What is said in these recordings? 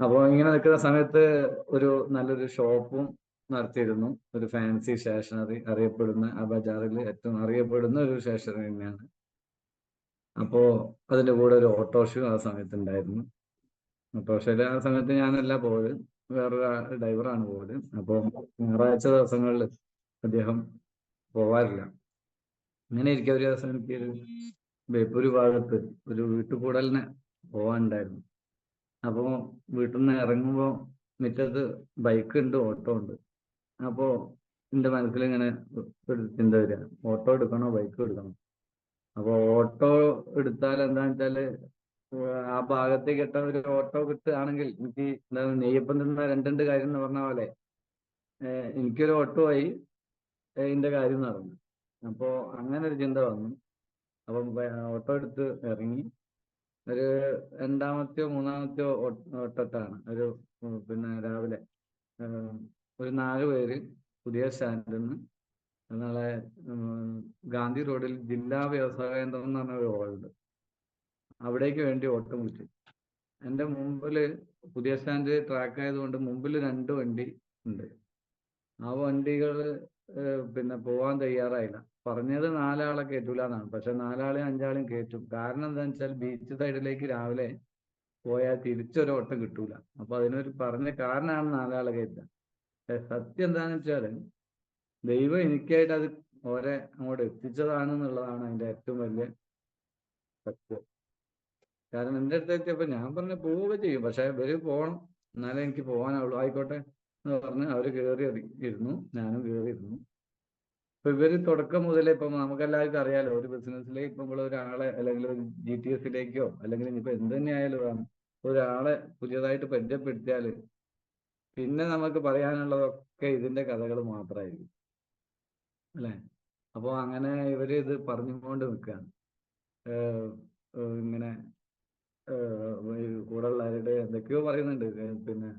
അപ്പോൾ ഇങ്ങനെ നിൽക്കുന്ന സമയത്ത് ഒരു നല്ലൊരു ഷോപ്പും നടത്തിയിരുന്നു. ഒരു ഫാൻസി സ്റ്റേഷനറി അറിയപ്പെടുന്ന ആ ബജാറിൽ ഏറ്റവും അറിയപ്പെടുന്ന ഒരു സ്റ്റേഷനറി തന്നെയാണ്. അപ്പോൾ അതിൻ്റെ കൂടെ ഒരു ഓട്ടോറിക്ഷയും ആ സമയത്ത് ഉണ്ടായിരുന്നു. ഓട്ടോറിക്ഷയിൽ ആ സമയത്ത് ഞാനല്ല പോയത്, വേറൊരു ഡ്രൈവറാണ് പോയത്. അപ്പോൾ ഞായറാഴ്ച ദിവസങ്ങളിൽ അദ്ദേഹം പോവാറില്ല. അങ്ങനെ ഇരിക്കുക ഒരു ദിവസം എനിക്കൊരു ബേപ്പൂര് ഭാഗത്ത് ഒരു വീട്ടുകൂടലിന് പോകാനുണ്ടായിരുന്നു. അപ്പോൾ വീട്ടിൽ നിന്ന് ഇറങ്ങുമ്പോൾ മുറ്റത്ത് ബൈക്ക് ഉണ്ട്, ഓട്ടോ ഉണ്ട്. അപ്പോൾ എൻ്റെ മനസ്സിൽ ഇങ്ങനെ ഒരു ചിന്ത വരിക, ഓട്ടോ എടുക്കണോ ബൈക്ക് എടുക്കണോ. അപ്പോൾ ഓട്ടോ എടുത്താൽ എന്താണെന്ന് വെച്ചാൽ ആ ഭാഗത്തേക്ക് എത്താൻ ഒരു ഓട്ടോ കിട്ടുകയാണെങ്കിൽ എനിക്ക് എന്താ നെയ്യപ്പം തിന്ന രണ്ട് കാര്യം എന്ന് പറഞ്ഞ പോലെ എനിക്കൊരു ഓട്ടോ ആയി, ഇതിന്റെ കാര്യം നടന്നു. അപ്പോൾ അങ്ങനെ ഒരു ചിന്ത വന്നു. അപ്പം ഓട്ടോ എടുത്ത് ഇറങ്ങി. ഒരു രണ്ടാമത്തെയോ മൂന്നാമത്തെയോ ഓട്ടത്താണ് ഒരു പിന്നെ രാവിലെ ഒരു 4 പേര് പുതിയ സ്റ്റാൻഡിൽ നിന്ന് നാളെ ഗാന്ധി റോഡിൽ ജില്ലാ വ്യവസായ കേന്ദ്രം എന്ന് പറഞ്ഞ ഒരു ഹോളുണ്ട്, അവിടേക്ക് വേണ്ടി ഓട്ടം വിളിച്ചു. എൻ്റെ മുമ്പിൽ പുതിയ സ്റ്റാൻഡ് ട്രാക്ക് ആയതുകൊണ്ട് മുമ്പിൽ 2 വണ്ടി ഉണ്ട്. ആ വണ്ടികൾ പിന്നെ പോവാൻ തയ്യാറായില്ല. പറഞ്ഞത് 4 ആളെ കയറ്റൂല എന്നാണ്, പക്ഷെ 4 ആളെയും 5 ആളെയും കയറ്റും. കാരണം എന്താണെന്ന് വെച്ചാൽ ബീച്ച് സൈഡിലേക്ക് രാവിലെ പോയാൽ തിരിച്ചൊരോട്ടം കിട്ടൂല. അപ്പൊ അതിനൊരു പറഞ്ഞ കാരണമാണ് 4 ആളെ കയറ്റുക. സത്യം എന്താണെന്ന് വെച്ചാൽ ദൈവം എനിക്കായിട്ട് അത് ഓരെ അങ്ങോട്ട് എത്തിച്ചതാണെന്നുള്ളതാണ് അതിന്റെ ഏറ്റവും വലിയ സത്യം. കാരണം എൻ്റെ അടുത്ത് എത്തിയപ്പോൾ ഞാൻ പറഞ്ഞു പോവുക ചെയ്യും, പക്ഷെ ഇവര് പോകണം, എന്നാലേ എനിക്ക് പോകാനാവുള്ളൂ. ആയിക്കോട്ടെ എന്ന് പറഞ്ഞ് അവര് കയറി ഇരുന്നു, ഞാനും കയറിയിരുന്നു. ഇപ്പൊ ഇവര് തുടക്കം മുതലേ ഇപ്പം നമുക്കെല്ലാവർക്കും അറിയാലോ, ഒരു ബിസിനസ്സിലേക്ക് ഇപ്പം നമ്മൾ ഒരാളെ അല്ലെങ്കിൽ ഒരു GTSലേക്കോ അല്ലെങ്കിൽ ഇനിയിപ്പോ എന്ത് തന്നെയായാലും ഒരാളെ പുതിയതായിട്ട് പരിചയപ്പെടുത്തിയാൽ പിന്നെ നമുക്ക് പറയാനുള്ളതൊക്കെ ഇതിന്റെ കഥകൾ മാത്രമായിരിക്കും, അല്ലേ? അപ്പോൾ അങ്ങനെ ഇവര് ഇത് പറഞ്ഞുകൊണ്ട് നിൽക്കുകയാണ്. ഇങ്ങനെ കൂടെ ഉള്ളവരുടെ എന്തൊക്കെയോ പറയുന്നുണ്ട്. പിന്നെ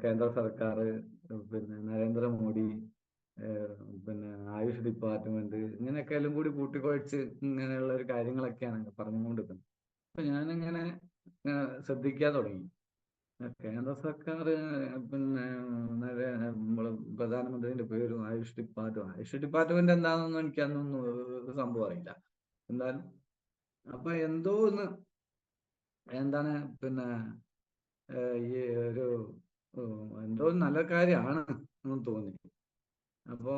കേന്ദ്ര സർക്കാർ, പിന്നെ നരേന്ദ്രമോദി, പിന്നെ ആയുഷ് ഡിപ്പാർട്ട്മെന്റ്, ഇങ്ങനെയൊക്കെ എല്ലാം കൂടി കൂട്ടിക്കുഴച്ച് ഇങ്ങനെയുള്ള ഒരു കാര്യങ്ങളൊക്കെയാണ് പറഞ്ഞുകൊണ്ടിരിക്കുന്നത്. അപ്പൊ ഞാനിങ്ങനെ ശ്രദ്ധിക്കാൻ തുടങ്ങി. കേന്ദ്ര സർക്കാർ, പിന്നെ നമ്മള് പ്രധാനമന്ത്രിന്റെ പേരും ആയുഷ് ഡിപ്പാർട്ട്മെന്റ് എന്താണെന്നൊന്നും എനിക്കതൊന്നും ഒരു സംഭവം അറിയില്ല. എന്തായാലും അപ്പൊ എന്തോ ഒന്ന് എന്താണ് പിന്നെ ഈ ഒരു എന്തോ നല്ല കാര്യമാണ് എന്ന് തോന്നി. അപ്പോ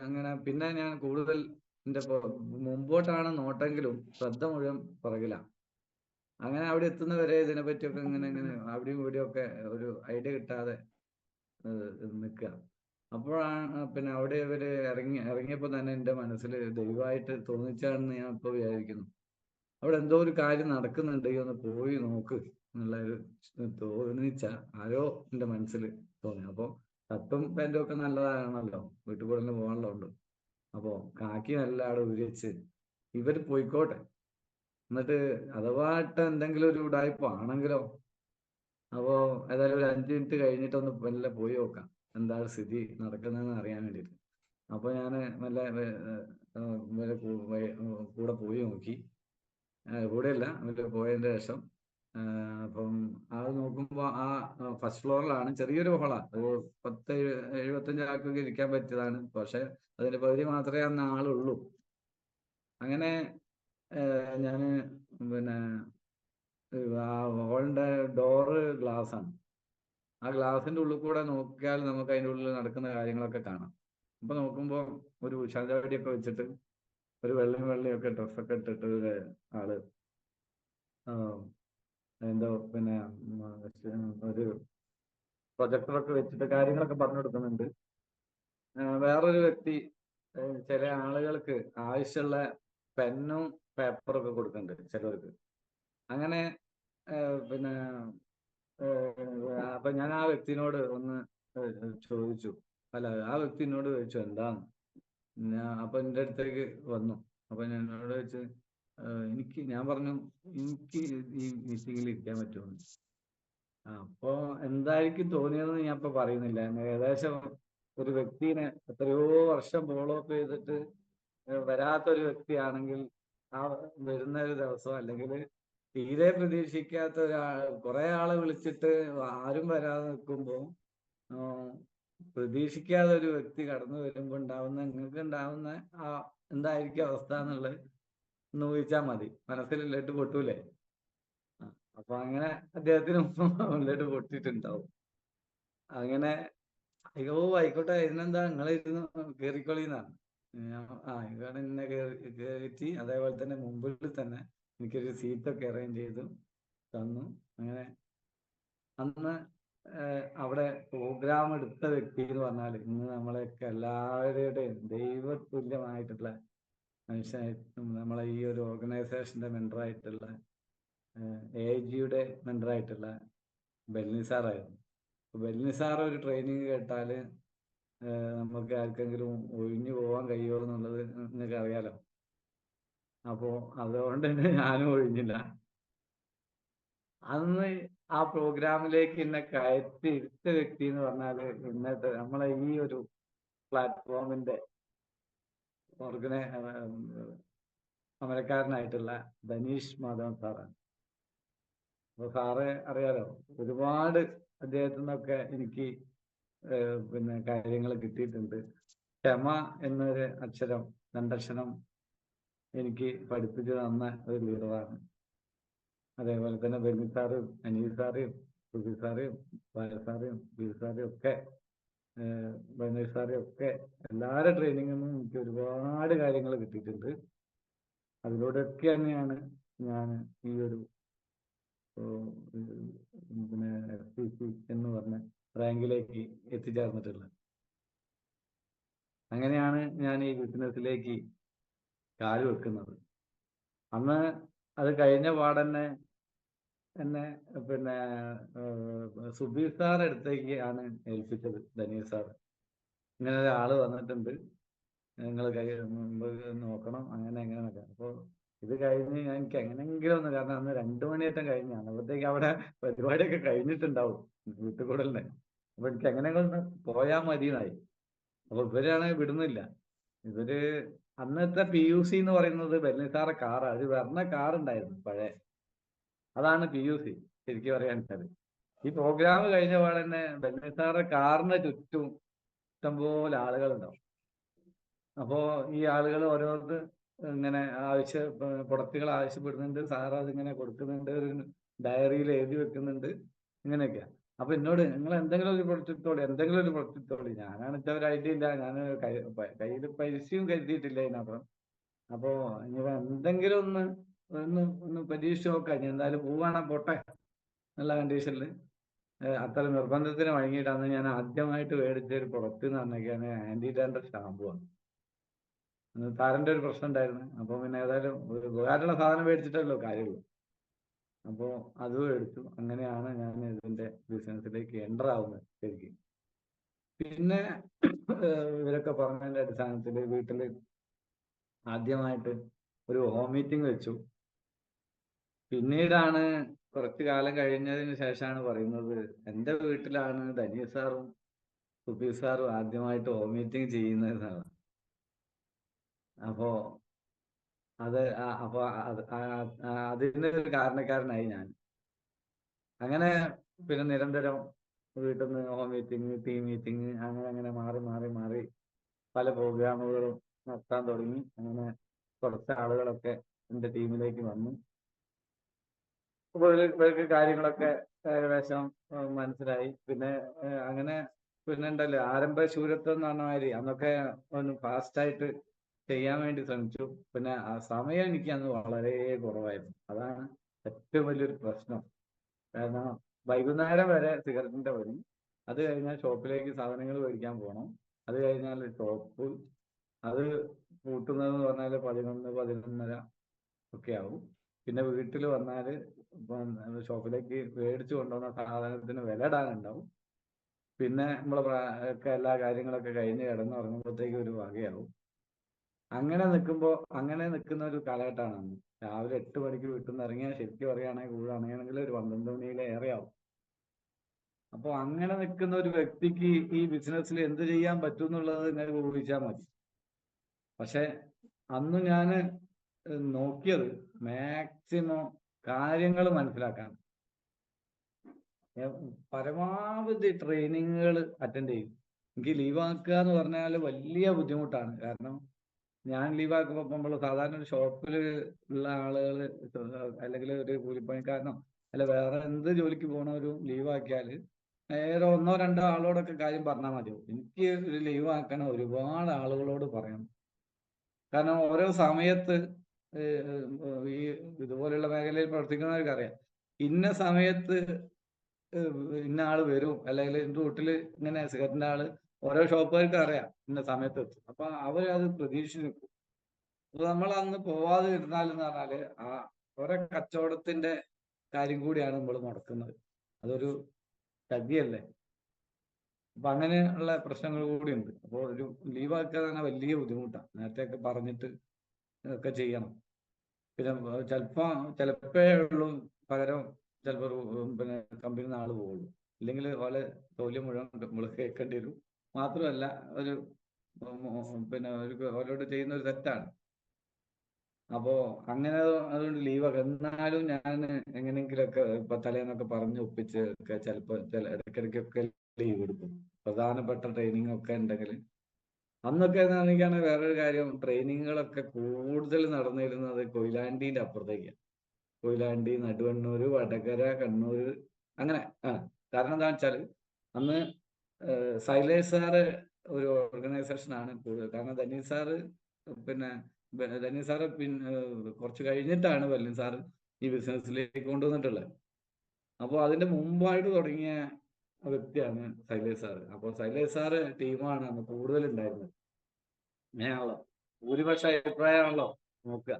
അങ്ങനെ പിന്നെ ഞാൻ കൂടുതൽ എന്റെ മുമ്പോട്ടാണ് നോട്ടെങ്കിലും ശ്രദ്ധ മുഴുവൻ പുറകില. അങ്ങനെ അവിടെ എത്തുന്നവരെ ഇതിനെപ്പറ്റിയൊക്കെ ഇങ്ങനെ ഇങ്ങനെ അവിടെയും ഇവിടെയും ഒക്കെ ഒരു ഐഡിയ കിട്ടാതെ നിൽക്കുക. അപ്പോഴാണ് പിന്നെ അവിടെ ഇവര് ഇറങ്ങിയപ്പോൾ തന്നെ എൻ്റെ മനസ്സിൽ ദൈവമായിട്ട് തോന്നിച്ചാണെന്ന് ഞാൻ ഇപ്പോൾ വിചാരിക്കുന്നു. അവിടെ എന്തോ ഒരു കാര്യം നടക്കുന്നുണ്ട്, ഒന്ന് പോയി നോക്ക് എന്നുള്ള ഒരു തോന്നിച്ച ആരോ എൻ്റെ മനസ്സിൽ തോന്നി. അപ്പോൾ ഷർട്ടും പാൻറ്റും ഒക്കെ നല്ലതാണല്ലോ, വീട്ടിൽ കൂടെ പോകാനുള്ളതുകൊണ്ട്. അപ്പോൾ കാക്കി നല്ല അവിടെ ഉപയോഗിച്ച് ഇവര് പോയിക്കോട്ടെ, എന്നിട്ട് അഥവാട്ട എന്തെങ്കിലും ഒരു ഉടായ്പ ആണെങ്കിലോ. അപ്പോൾ ഏതായാലും ഒരു 5 മിനിറ്റ് കഴിഞ്ഞിട്ടൊന്ന് മെല്ലെ പോയി നോക്കാം എന്താണ് സ്ഥിതി നടക്കുന്നതെന്ന് അറിയാൻ വേണ്ടിയിട്ട്. അപ്പോൾ ഞാൻ മെല്ലെ കൂടെ പോയി നോക്കി. കൂടെയല്ല, എന്നിട്ട് പോയതിന്റെ ശേഷം അപ്പം അത് നോക്കുമ്പോൾ ആ ഫസ്റ്റ് ഫ്ലോറിലാണ്, ചെറിയൊരു ഹോളാണ്, ഒരു 10-75 ആൾക്കൊക്കെ ഇരിക്കാൻ പറ്റിയതാണ്. പക്ഷെ അതിന്റെ പകുതി മാത്രമേ അന്ന് ആളുള്ളൂ. അങ്ങനെ ഞാൻ പിന്നെ ആ ഹോളിന്റെ ഡോറ് ഗ്ലാസ്സാണ്. ആ ഗ്ലാസിന്റെ ഉള്ളിൽ കൂടെ നോക്കിയാൽ നമുക്ക് അതിൻ്റെ ഉള്ളിൽ നടക്കുന്ന കാര്യങ്ങളൊക്കെ കാണാം. അപ്പൊ നോക്കുമ്പോൾ ഒരു ഉഷാജാടിയൊക്കെ വെച്ചിട്ട് ഒരു വെള്ളയൊക്കെ ഡ്രസ്സൊക്കെ ഇട്ടിട്ട് ഒരു ആള് എന്തോ പിന്നെ ഒരു പ്രൊജക്ടറൊക്കെ വെച്ചിട്ട് കാര്യങ്ങളൊക്കെ പറഞ്ഞു കൊടുക്കുന്നുണ്ട്. വേറൊരു വ്യക്തി ചില ആളുകൾക്ക് ആവശ്യമുള്ള പെന്നും പേപ്പറൊക്കെ കൊടുക്കുന്നുണ്ട് ചിലർക്ക്. അങ്ങനെ പിന്നെ അപ്പൊ ഞാൻ ആ വ്യക്തിനോട് ഒന്ന് ചോദിച്ചു, അല്ല ആ വ്യക്തി എന്നോട് ചോദിച്ചു എന്താന്ന്. അപ്പൊ എൻ്റെ അടുത്തേക്ക് വന്നു. അപ്പൊ ഞാൻ എന്നോട് ചോദിച്ചു, ഞാൻ പറഞ്ഞു എനിക്ക് ഈ മീറ്റിങ്ങിൽ ഇരിക്കാൻ പറ്റുമെന്ന്. അപ്പൊ എന്തായിരിക്കും തോന്നിയതെന്ന് ഞാൻ ഇപ്പൊ പറയുന്നില്ല. ഏകദേശം ഒരു വ്യക്തിനെ എത്രയോ വർഷം ഫോളോ അപ്പ് ചെയ്തിട്ട് വരാത്തൊരു വ്യക്തിയാണെങ്കിൽ ആ വരുന്ന ഒരു ദിവസം അല്ലെങ്കിൽ തീരെ പ്രതീക്ഷിക്കാത്ത കുറെ ആളെ വിളിച്ചിട്ട് ആരും വരാതെ നിൽക്കുമ്പോ പ്രതീക്ഷിക്കാതെ ഒരു വ്യക്തി കടന്നു വരുമ്പോ ഉണ്ടാവുന്ന നിങ്ങൾക്ക് ഉണ്ടാവുന്ന ആ എന്തായിരിക്കും അവസ്ഥ എന്നുള്ളത് ഒന്ന് ഊഹിച്ചാൽ മതി. മനസ്സിൽ ഉള്ളിട്ട് പൊട്ടൂലേ? അപ്പൊ അങ്ങനെ അദ്ദേഹത്തിന് ഉള്ളിട്ട് പൊട്ടിയിട്ടുണ്ടാവും. അങ്ങനെ അയ്യോ ആയിക്കോട്ടെ, ഇതിനെന്താ നിങ്ങളിരുന്ന് കേറിക്കൊള്ളിന്നാണ്. ഇവിടെ ഇന്നെ കയറ്റി അതേപോലെ തന്നെ മുമ്പിൽ തന്നെ എനിക്കൊരു സീറ്റൊക്കെ അറേഞ്ച് ചെയ്തു തന്നു. അങ്ങനെ അന്ന് അവിടെ പ്രോഗ്രാം എടുത്ത വ്യക്തി എന്ന് പറഞ്ഞാൽ ഇന്ന് നമ്മളെയൊക്കെ എല്ലാവരുടെയും ദൈവതുല്യമായിട്ടുള്ള മനുഷ്യനായിട്ടും നമ്മളെ ഈ ഒരു ഓർഗനൈസേഷന്റെ മെമ്പറായിട്ടുള്ള AIGയുടെ മെമ്പറായിട്ടുള്ള ബെൽനി സാറായിരുന്നു. ബെൽനി സാർ ഒരു ട്രെയിനിങ് കേട്ടാൽ നമുക്ക് ആർക്കെങ്കിലും ഒഴിഞ്ഞു പോകാൻ കഴിയുമോ എന്നുള്ളത് നിങ്ങൾക്ക് അറിയാലോ. അപ്പോൾ അതുകൊണ്ട് തന്നെ ഞാനും ഒഴിഞ്ഞില്ല. അന്ന് ആ പ്രോഗ്രാമിലേക്ക് എന്നെ കയറ്റി ഇരുത്ത വ്യക്തി എന്ന് പറഞ്ഞാൽ ഇന്നത്തെ നമ്മളെ ഈ ഒരു പ്ലാറ്റ്ഫോമിന്റെ അമരക്കാരനായിട്ടുള്ള ധനീഷ് മാധവൻ സാറാണ്. അപ്പൊ സാറ് അറിയാലോ, ഒരുപാട് അദ്ദേഹത്തിൽ നിന്നൊക്കെ എനിക്ക് പിന്നെ കാര്യങ്ങൾ കിട്ടിയിട്ടുണ്ട്. ക്ഷമ എന്നൊരു അക്ഷരം, രണ്ടക്ഷരം എനിക്ക് പഠിപ്പിച്ചു തന്ന ഒരു ലീഡറാണ്. അതേപോലെ തന്നെ ബെന്നി സാറും അനീൽ സാറേയും സുബി സാറേയും ബാലസാറേയും ബീർ സാറേയും ഒക്കെ ബെന്നി സാറേയും ഒക്കെ എല്ലാവരുടെ ട്രെയിനിങ്ങിൽ നിന്നും എനിക്ക് ഒരുപാട് കാര്യങ്ങൾ കിട്ടിയിട്ടുണ്ട്. അതിലൂടെയൊക്കെ തന്നെയാണ് ഞാൻ ഈ ഒരു പിന്നെ FCC എന്ന് പറഞ്ഞ റാങ്കിലേക്ക് എത്തിച്ചേർന്നിട്ടുള്ളത്. അങ്ങനെയാണ് ഞാൻ ഈ ബിസിനസ്സിലേക്ക് കാല് വെക്കുന്നത്. അന്ന് അത് കഴിഞ്ഞ പാടന്നെ എന്നെ പിന്നെ സുബീർ സാർ അടുത്തേക്ക് ആണ് ഏൽപ്പിച്ചത്. ധനീർ സാർ ഇങ്ങനെ ഒരാള് വന്നിട്ടുണ്ട്, നിങ്ങൾ നോക്കണം, അങ്ങനെ എങ്ങനെയൊക്കെ. അപ്പോൾ ഇത് കഴിഞ്ഞ് ഞാൻ എനിക്ക് എങ്ങനെങ്കിലും ഒന്ന്, കാരണം അന്ന് 2 മണിയേറ്റം കഴിഞ്ഞാണ്, അപ്പോഴത്തേക്ക് അവിടെ പരിപാടിയൊക്കെ കഴിഞ്ഞിട്ടുണ്ടാവും വീട്ടുകൂടലിനെ. അപ്പൊ എനിക്ക് എങ്ങനെയെങ്കിലും ഒന്ന് പോയാൽ മതിയെന്നായി. അപ്പൊ ഇവരാണെങ്കിൽ വിടുന്നില്ല. ഇവര് അന്നത്തെ PUC എന്ന് പറയുന്നത് ബെന്നി സാറെ കാറാണ്. ഒരു വെർണ കാറുണ്ടായിരുന്നു പഴയ, അതാണ് PUC ശരിക്കും പറയാൻ. ഈ പ്രോഗ്രാം കഴിഞ്ഞ പാടെ തന്നെ ബെന്നി സാറെ കാറിന് ചുറ്റും ഇഷ്ടംപോലെ ആളുകളുണ്ടാവും. അപ്പോ ഈ ആളുകൾ ഓരോരുത്തർ ഇങ്ങനെ പ്രൊഡക്റ്റുകൾ ആവശ്യപ്പെടുന്നുണ്ട്, സാർ അതിങ്ങനെ കൊടുക്കുന്നുണ്ട്, ഒരു ഡയറിയിൽ എഴുതി വെക്കുന്നുണ്ട്, ഇങ്ങനെയൊക്കെയാ. അപ്പൊ എന്നോട് നിങ്ങൾ എന്തെങ്കിലും ഒരു പ്രൊഡക്റ്റ് എടുത്തോളി, എന്തെങ്കിലും ഒരു പ്രൊഡക്റ്റ് എടുത്തോളി. ഞാനാണെച്ചാൽ ഒരു ഐഡിയ ഇല്ല, ഞാൻ കയ്യിൽ പൈസയും കരുതിയിട്ടില്ല ഇതിനപ്പുറം. അപ്പോ ഇനി എന്തെങ്കിലും ഒന്ന് ഒന്ന് ഒന്ന് പരീക്ഷിച്ച് നോക്കാം, ഇനി എന്തായാലും പോവാണെ പോട്ടെ എന്നുള്ള കണ്ടീഷനിൽ അത്ര നിർബന്ധത്തിന് വഴങ്ങിയിട്ടാണ് ഞാൻ ആദ്യമായിട്ട് മേടിച്ച ഒരു പ്രൊഡക്റ്റ് എന്ന് പറഞ്ഞാൽ ആന്റി ഡാൻഡ്രഫ് ഷാമ്പുവാണ്. താരന്റെ ഒരു പ്രശ്നം ഉണ്ടായിരുന്നു. അപ്പൊ പിന്നെ ഏതായാലും ഒരു ഉപകാരമുള്ള സാധനം മേടിച്ചിട്ടല്ലോ കാര്യമുള്ളൂ. അപ്പോ അതും എടുത്തു. അങ്ങനെയാണ് ഞാൻ ഇതിന്റെ ബിസിനസ്സിലേക്ക് എൻ്റർ ആവുന്നത് ശരിക്കും. പിന്നെ ഇവരൊക്കെ പറഞ്ഞതിന്റെ അടിസ്ഥാനത്തിൽ വീട്ടിൽ ആദ്യമായിട്ട് ഒരു ഹോം മീറ്റിംഗ് വെച്ചു. പിന്നീടാണ് കുറച്ചു കാലം കഴിഞ്ഞതിന് ശേഷമാണ് പറയുന്നത്, എൻ്റെ വീട്ടിലാണ് ധനീഷ് സാറും സുബീർ സാറും ആദ്യമായിട്ട് ഹോം മീറ്റിംഗ് ചെയ്യുന്നതെന്നാണ്. അപ്പോ അപ്പൊ അതിന്റെ ഒരു കാരണക്കാരനായി ഞാൻ. അങ്ങനെ പിന്നെ നിരന്തരം വീട്ടിൽ നിന്ന് ഹോം മീറ്റിംഗ്, ടീം മീറ്റിംഗ്, അങ്ങനെ അങ്ങനെ മാറി മാറി മാറി പല പ്രോഗ്രാമുകളും നടത്താൻ തുടങ്ങി. അങ്ങനെ കുറച്ച് ആളുകളൊക്കെ എൻ്റെ ടീമിലേക്ക് വന്നു. ഇവർക്ക് കാര്യങ്ങളൊക്കെ ഏകദേശം മനസ്സിലായി. പിന്നെ അങ്ങനെ പിന്നെ ഉണ്ടല്ലോ ആരംഭ ശൂരത്വം എന്ന് പറഞ്ഞ മാതിരി അന്നൊക്കെ ഒന്ന് ഫാസ്റ്റായിട്ട് ചെയ്യാൻ വേണ്ടി ശ്രമിച്ചു. പിന്നെ ആ സമയം എനിക്ക് അന്ന് വളരെ കുറവായിരുന്നു. അതാണ് ഏറ്റവും വലിയൊരു പ്രശ്നം. കാരണം വൈകുന്നേരം വരെ സിഗരറ്റിന്റെ പണി, അത് കഴിഞ്ഞാൽ ഷോപ്പിലേക്ക് സാധനങ്ങൾ മേടിക്കാൻ പോകണം, അത് കഴിഞ്ഞാൽ ഷോപ്പ് അത് പൂട്ടുന്നതെന്ന് പറഞ്ഞാൽ 11, 11:30 ഒക്കെ ആവും. പിന്നെ വീട്ടിൽ വന്നാൽ ഷോപ്പിലേക്ക് മേടിച്ചു കൊണ്ടുവന്ന സാധനത്തിന് വില ഇടാനുണ്ടാവും. പിന്നെ നമ്മളെ ഒക്കെ എല്ലാ കാര്യങ്ങളൊക്കെ കഴിഞ്ഞ് കിടന്നുറങ്ങുമ്പോഴത്തേക്ക് ഒരു വകയാവും. അങ്ങനെ നിൽക്കുന്ന ഒരു കാലഘട്ടമാണ് അന്ന്. രാവിലെ 8 മണിക്ക് വീട്ടിൽ നിന്ന് ഇറങ്ങിയാൽ ശരിക്കും പറയുകയാണെങ്കിൽ കൂടുകയാണെങ്കിൽ ഒരു 12 മണിയിലേറെ ആവും. അപ്പോൾ അങ്ങനെ നിൽക്കുന്ന ഒരു വ്യക്തിക്ക് ഈ ബിസിനസ്സിൽ എന്ത് ചെയ്യാൻ പറ്റും എന്നുള്ളത് ഇങ്ങനെ ഊഹിച്ചാൽ മതി. പക്ഷെ അന്ന് ഞാൻ നോക്കിയത് മാക്സിമം കാര്യങ്ങൾ മനസ്സിലാക്കാൻ പരമാവധി ട്രെയിനിങ്ങുകൾ അറ്റൻഡ് ചെയ്യും. എനിക്ക് ലീവാക്കുക എന്ന് പറഞ്ഞാൽ വലിയ ബുദ്ധിമുട്ടാണ്. കാരണം ഞാൻ ലീവാക്കുമ്പോൾ നമ്മൾ സാധാരണ ഒരു ഷോപ്പിൽ ഉള്ള ആളുകൾ, അല്ലെങ്കിൽ ഒരു കൂലിപ്പണിക്കാരനോ അല്ല വേറെ എന്ത് ജോലിക്ക് പോണവരും ലീവാക്കിയാൽ നേരെ ഒന്നോ രണ്ടോ ആളോടൊക്കെ കാര്യം പറഞ്ഞാൽ മതിയാവും. എനിക്ക് ഒരു ലീവാക്കണ ഒരുപാട് ആളുകളോട് പറയണം. കാരണം ഓരോ സമയത്ത് ഈ ഇതുപോലെയുള്ള മേഖലയിൽ പ്രവർത്തിക്കുന്നവർക്ക് അറിയാം, ഇന്ന സമയത്ത് ഇന്ന ആള് വരും, അല്ലെങ്കിൽ എന്റെ വീട്ടിൽ ഇങ്ങനെ സിഗരറ്റിന്റെ ആള് ഓരോ ഷോപ്പുകാർക്ക് അറിയാം ഇന്ന സമയത്ത് എത്തും. അപ്പൊ അവരത് പ്രതീക്ഷിച്ച് നിൽക്കും. അപ്പൊ നമ്മൾ അന്ന് പോവാതെ ഇരുന്നാലെന്ന് പറഞ്ഞാല് ആ ഓരോ കച്ചവടത്തിന്റെ കാര്യം കൂടിയാണ് നമ്മൾ മുടക്കുന്നത്. അതൊരു ചതിയല്ലേ. അപ്പൊ അങ്ങനെയുള്ള പ്രശ്നങ്ങൾ കൂടി ഉണ്ട്. അപ്പോൾ ഒരു ലീവാക്കുക തന്നെ വലിയ ബുദ്ധിമുട്ടാണ്. നേരത്തെ ഒക്കെ പറഞ്ഞിട്ട് ഒക്കെ ചെയ്യണം. പിന്നെ ചിലപ്പേ ഉള്ളൂ പകരം ചിലപ്പോൾ പിന്നെ കമ്പനിയിൽ നിന്ന് ആള് പോകുള്ളൂ. ഇല്ലെങ്കിൽ ഓലെ തോല്യം മുഴുവൻ നമ്മൾ കേൾക്കേണ്ടി വരും. മാത്രമല്ല ഒരു പിന്നെ ഓരോട് ചെയ്യുന്ന ഒരു തെറ്റാണ്. അപ്പോ അങ്ങനെ അതുകൊണ്ട് ലീവൊക്കെ എന്നാലും ഞാൻ എങ്ങനെയെങ്കിലുമൊക്കെ ഇപ്പൊ തലേന്നൊക്കെ പറഞ്ഞ് ഒപ്പിച്ച് ഒക്കെ ചിലപ്പോൾ ഇടയ്ക്കിടയ്ക്കൊക്കെ ലീവ് എടുക്കും. പ്രധാനപ്പെട്ട ട്രെയിനിങ് ഒക്കെ ഉണ്ടെങ്കിൽ. അന്നൊക്കെ എനിക്കാണ് വേറൊരു കാര്യം, ട്രെയിനിങ്ങുകളൊക്കെ കൂടുതൽ നടന്നിരുന്നത് കൊയിലാണ്ടിന്റെ അപ്പുറത്തേക്കാണ്. കൊയിലാണ്ടി, നടുവണ്ണൂര്, വടകര, കണ്ണൂര്, അങ്ങനെ. കാരണം എന്താ വെച്ചാല് അന്ന് സൈലേഷ് സാറ് ഒരു ഓർഗനൈസേഷനാണ് കൂടുതൽ. കാരണം ധനീഷ് സാറ് പിന്നെ ധനീഷ് സാറ് പിന്നെ കുറച്ച് കഴിഞ്ഞിട്ടാണ് വല്യം സാറ് ഈ ബിസിനസ്സിലേക്ക് കൊണ്ടുവന്നിട്ടുള്ളത്. അപ്പോൾ അതിന്റെ മുമ്പായിട്ട് തുടങ്ങിയ വ്യക്തിയാണ് സൈലേഷ് സാറ്. അപ്പോൾ സൈലേഷ് സാറ് ടീമാണ് അന്ന് കൂടുതൽ ഉണ്ടായിരുന്നത്. അങ്ങനെയാണല്ലോ, ഭൂരിപക്ഷ അഭിപ്രായമാണല്ലോ നോക്കുക.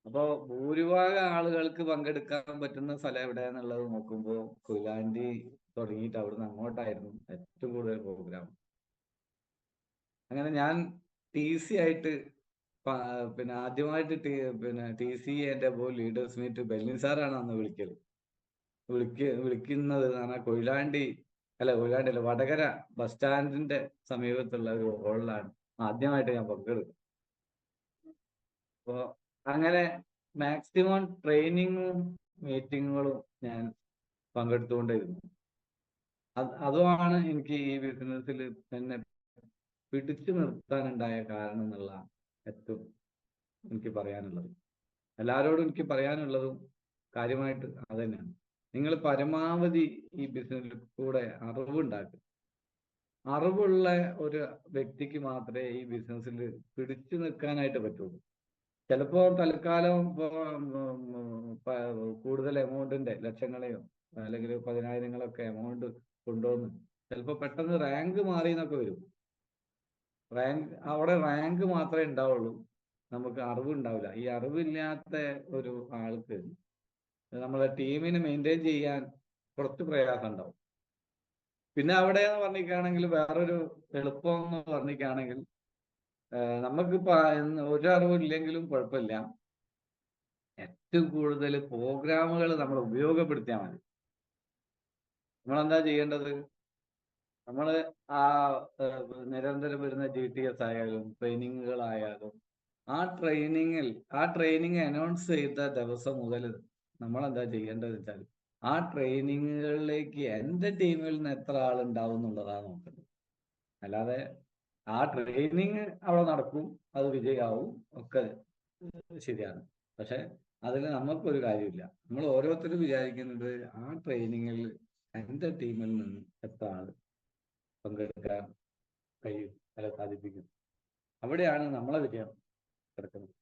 അപ്പോൾ ഭൂരിഭാഗം ആളുകൾക്ക് പങ്കെടുക്കാൻ പറ്റുന്ന സ്ഥലം എവിടെയാന്നുള്ളത് നോക്കുമ്പോൾ കൊയിലാണ്ടി തുടങ്ങിയിട്ട് അവിടുന്ന് അങ്ങോട്ടായിരുന്നു ഏറ്റവും കൂടുതൽ പ്രോഗ്രാം. അങ്ങനെ ഞാൻ ടി സി ആയിട്ട് പിന്നെ ആദ്യമായിട്ട് പിന്നെ ടി സി എൻ്റെ ലീഡേഴ്സ് മീറ്റ് ബെല്ലിൻ സാറാണ് അന്ന് വിളിക്കുന്നത്. കൊയിലാണ്ടി അല്ല വടകര ബസ് സ്റ്റാൻഡിന്റെ സമീപത്തുള്ള ഒരു ഹോളിലാണ് ആദ്യമായിട്ട് ഞാൻ പങ്കെടുക്കും. അപ്പോൾ അങ്ങനെ മാക്സിമം ട്രെയിനിങ്ങും മീറ്റിങ്ങുകളും ഞാൻ പങ്കെടുത്തുകൊണ്ടിരുന്നു. അതുമാണ് എനിക്ക് ഈ ബിസിനസ്സിൽ എന്നെ പിടിച്ചു നിർത്താനുണ്ടായ കാരണം എന്നുള്ള ഏറ്റവും എനിക്ക് പറയാനുള്ളത്. എല്ലാവരോടും എനിക്ക് പറയാനുള്ളതും കാര്യമായിട്ട് അത് തന്നെയാണ്. നിങ്ങൾ പരമാവധി ഈ ബിസിനസ്സിൽ കൂടെ അറിവുണ്ടാക്കുക. അറിവുള്ള ഒരു വ്യക്തിക്ക് മാത്രമേ ഈ ബിസിനസ്സിൽ പിടിച്ചു നിൽക്കാനായിട്ട് പറ്റുള്ളൂ. ചിലപ്പോ തൽക്കാലം കൂടുതൽ എമൗണ്ടിന്റെ ലക്ഷങ്ങളെയോ അല്ലെങ്കിൽ പതിനായിരങ്ങളൊക്കെ എമൗണ്ട് കൊണ്ടുവന്ന് ചിലപ്പോൾ പെട്ടെന്ന് റാങ്ക് മാറി എന്നൊക്കെ വരും. അവിടെ റാങ്ക് മാത്രമേ ഉണ്ടാവുള്ളൂ, നമുക്ക് അറിവുണ്ടാവില്ല. ഈ അറിവില്ലാത്ത ഒരു ആൾക്ക് നമ്മളെ ടീമിനെ മെയിൻറ്റെയിൻ ചെയ്യാൻ കുറച്ച് പ്രയാസം ഉണ്ടാവും. പിന്നെ അവിടെ എന്ന് പറഞ്ഞിരിക്കുകയാണെങ്കിൽ വേറൊരു എളുപ്പം എന്ന് പറഞ്ഞിരിക്കുകയാണെങ്കിൽ നമുക്കിപ്പോ ഒരു അറിവില്ലെങ്കിലും കുഴപ്പമില്ല, ഏറ്റവും കൂടുതൽ പ്രോഗ്രാമുകൾ നമ്മൾ ഉപയോഗപ്പെടുത്തിയാൽ മതി. നമ്മളെന്താ ചെയ്യേണ്ടത്? നമ്മൾ ആ നിരന്തരം വരുന്ന GTS ആയാലും ട്രെയിനിങ്ങുകളായാലും ആ ട്രെയിനിങ് അനൗൺസ് ചെയ്ത ദിവസം മുതൽ നമ്മൾ എന്താ ചെയ്യേണ്ടത് വെച്ചാൽ ആ ട്രെയിനിങ്ങുകളിലേക്ക് എൻ്റെ ടീമിൽ നിന്ന് എത്ര ആളുണ്ടാവും എന്നുള്ളതാണ് നോക്കേണ്ടത്. അല്ലാതെ ആ ട്രെയിനിങ് അവിടെ നടക്കും, അത് വിജയമാവും, ഒക്കെ ശരിയാണ്. പക്ഷെ അതിൽ നമുക്കൊരു കാര്യമില്ല. നമ്മൾ ഓരോരുത്തരും വിചാരിക്കുന്നത് ആ ട്രെയിനിങ്ങിൽ എൻ്റെ ടീമിൽ നിന്ന് എത്ര ആള് പങ്കെടുക്കാൻ കഴിയും അല്ല സാധിപ്പിക്കും. അവിടെയാണ് നമ്മളെ വിജയം കിടക്കുന്നത്.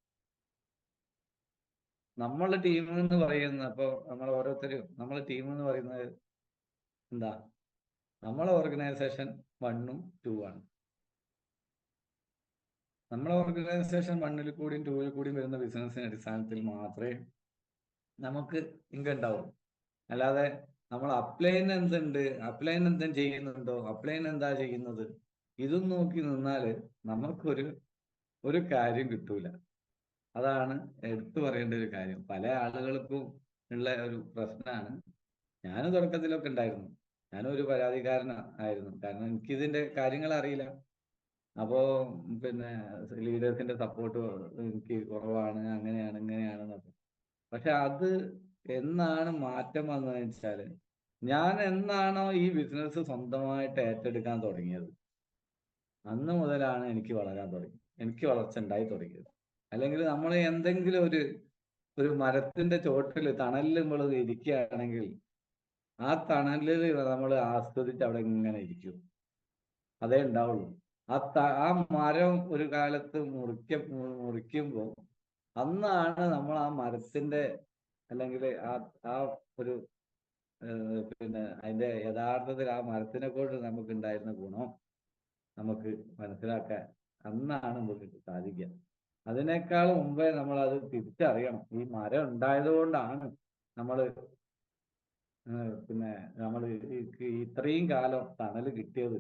നമ്മളെ ടീം എന്ന് പറയുന്ന നമ്മൾ ഓരോരുത്തരും നമ്മളെ ടീം എന്ന് പറയുന്നത് എന്താ? നമ്മളെ ഓർഗനൈസേഷൻ 1ഉം 2 ആണ്. നമ്മളെ ഓർഗനൈസേഷൻ 1ൽ കൂടിയും 2ൽ കൂടിയും വരുന്ന ബിസിനസിന്റെ അടിസ്ഥാനത്തിൽ മാത്രമേ നമുക്ക് ഇൻകം ഉണ്ടാവും. അല്ലാതെ നമ്മൾ അപ്ലൈൻ എന്തുണ്ട്, അപ്ലൈൻ എന്തും ചെയ്യുന്നുണ്ടോ, അപ്ലൈൻ എന്താ ചെയ്യുന്നത്, ഇതും നോക്കി നിന്നാല് നമുക്കൊരു കാര്യം കിട്ടൂല. അതാണ് എടുത്തു പറയേണ്ട ഒരു കാര്യം. പല ആളുകൾക്കും ഉള്ള ഒരു പ്രശ്നമാണ്. ഞാനും തുടക്കത്തിലൊക്കെ ഉണ്ടായിരുന്നു. ഞാനും ഒരു പരാതിക്കാരനായിരുന്നു. കാരണം എനിക്കിതിന്റെ കാര്യങ്ങൾ അറിയില്ല. അപ്പോ പിന്നെ ലീഡേഴ്സിന്റെ സപ്പോർട്ട് എനിക്ക് കുറവാണ്, അങ്ങനെയാണ് ഇങ്ങനെയാണെന്നൊക്കെ. പക്ഷെ അത് എന്നാണ് മാറ്റം വന്നതെന്ന് വെച്ചാല്, ഞാൻ എന്നാണോ ഈ ബിസിനസ് സ്വന്തമായിട്ട് ഏറ്റെടുക്കാൻ തുടങ്ങിയത്, അന്ന് മുതലാണ് എനിക്ക് വളരാൻ തുടങ്ങി, എനിക്ക് വളർച്ച ഉണ്ടായി തുടങ്ങിയത്. അല്ലെങ്കിൽ നമ്മൾ എന്തെങ്കിലും ഒരു മരത്തിന്റെ ചോട്ടിൽ തണലിൽ നമ്മൾ ഇരിക്കുകയാണെങ്കിൽ, ആ തണലിൽ നമ്മൾ ആസ്വദിച്ച് അവിടെ ഇങ്ങനെ ഇരിക്കും. അതേ ഉണ്ടാവുള്ളൂ. ആ മരം ഒരു കാലത്ത് മുറിക്കുമ്പോൾ, അന്നാണ് നമ്മൾ ആ മരത്തിന്റെ, അല്ലെങ്കിൽ ആ ഒരു പിന്നെ അതിന്റെ യഥാർത്ഥത്തിൽ ആ മരത്തിനെ കൊണ്ട് നമുക്ക് ഉണ്ടായിരുന്ന ഗുണം നമുക്ക് മനസ്സിലാക്കാൻ അന്നാണ് നമുക്ക് സാധിക്കുക. അതിനേക്കാൾ മുമ്പേ നമ്മൾ അത് തിരിച്ചറിയണം. ഈ മരം ഉണ്ടായത് കൊണ്ടാണ് നമ്മൾ പിന്നെ നമ്മൾ ഇത്രയും കാലം തണൽ കിട്ടിയത്.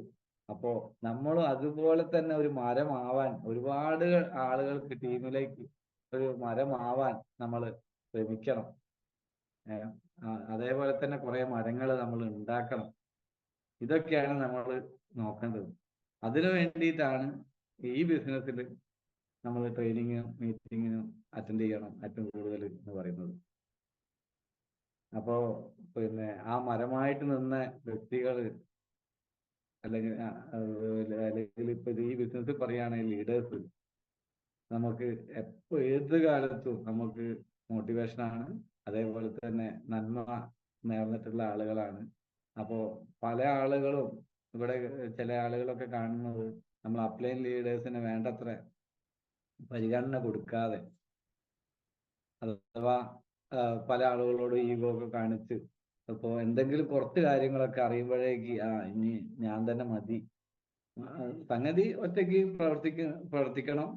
അപ്പോ നമ്മളും അതുപോലെ തന്നെ ഒരു മരമാവാൻ, ഒരുപാട് ആളുകൾക്ക് ടീമിലേക്ക് ഒരു മരമാവാൻ നമ്മൾ ശ്രമിക്കണം. അതേപോലെ തന്നെ കുറെ മരങ്ങൾ നമ്മൾ ഉണ്ടാക്കണം. ഇതൊക്കെയാണ് നമ്മൾ നോക്കേണ്ടത്. അതിനു വേണ്ടിയിട്ടാണ് ഈ ബിസിനസ്സിൽ നമ്മൾ ട്രെയിനിങ്ങിനും മീറ്റിങ്ങിനും അറ്റൻഡ് ചെയ്യണം ഏറ്റവും കൂടുതൽ എന്ന് പറയുന്നത്. അപ്പോ പിന്നെ ആ മരമായിട്ട് നിന്ന വ്യക്തികൾ, അല്ലെങ്കിൽ ഇപ്പൊ ഈ ബിസിനസ് പറയുകയാണെങ്കിൽ ലീഡേഴ്സ്, നമുക്ക് ഏത് കാലത്തും നമുക്ക് മോട്ടിവേഷനാണ്. അതേപോലെ തന്നെ നന്മ നേർന്നിട്ടുള്ള ആളുകളാണ്. അപ്പോ പല ആളുകളും ഇവിടെ, ചില ആളുകളൊക്കെ കാണുന്നത് നമ്മൾ അപ്ലൈൻ ലീഡേഴ്സിന് വേണ്ടത്ര പരിഗണന കൊടുക്കാതെ, അഥവാ പല ആളുകളോട് ഈഗോ ഒക്കെ കാണിച്ച്, അപ്പോൾ എന്തെങ്കിലും കുറച്ച് കാര്യങ്ങളൊക്കെ അറിയുമ്പോഴേക്ക് ഇനി ഞാൻ തന്നെ മതി. സംഗതി ഒറ്റയ്ക്ക് പ്രവർത്തിക്കണം,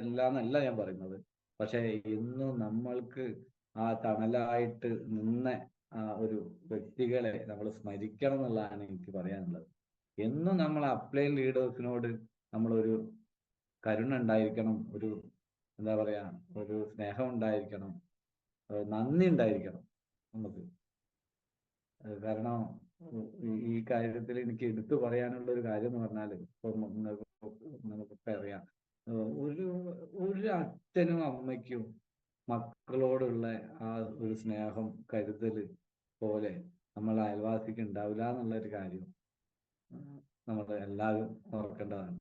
എല്ലാം എന്നല്ല ഞാൻ പറയുന്നത്. പക്ഷെ ഇന്നും നമ്മൾക്ക് ആ തണലായിട്ട് നിന്ന ആ ഒരു വ്യക്തികളെ നമ്മൾ സ്മരിക്കണം എന്നുള്ളതാണ് എനിക്ക് പറയാനുള്ളത്. എന്നും നമ്മൾ അപ്ലൈൻ ലീഡേഴ്സിനോട് നമ്മളൊരു കരുണ ഉണ്ടായിരിക്കണം, ഒരു എന്താ പറയാ, ഒരു സ്നേഹം ഉണ്ടായിരിക്കണം, നന്ദി ഉണ്ടായിരിക്കണം നമുക്ക്. കാരണം ഈ കാര്യത്തിൽ എനിക്ക് എടുത്തു പറയാനുള്ള ഒരു കാര്യം എന്ന് പറഞ്ഞാൽ, ഇപ്പൊ നമുക്കൊക്കെ അറിയാം, ഒരു ഒരു അച്ഛനും അമ്മയ്ക്കും മക്കളോടുള്ള ആ ഒരു സ്നേഹം, കരുതല് പോലെ നമ്മളെ അയൽവാസിക്ക് ഉണ്ടാവില്ല എന്നുള്ളൊരു കാര്യം നമ്മൾ എല്ലാവരും ഓർക്കേണ്ടതാണ്.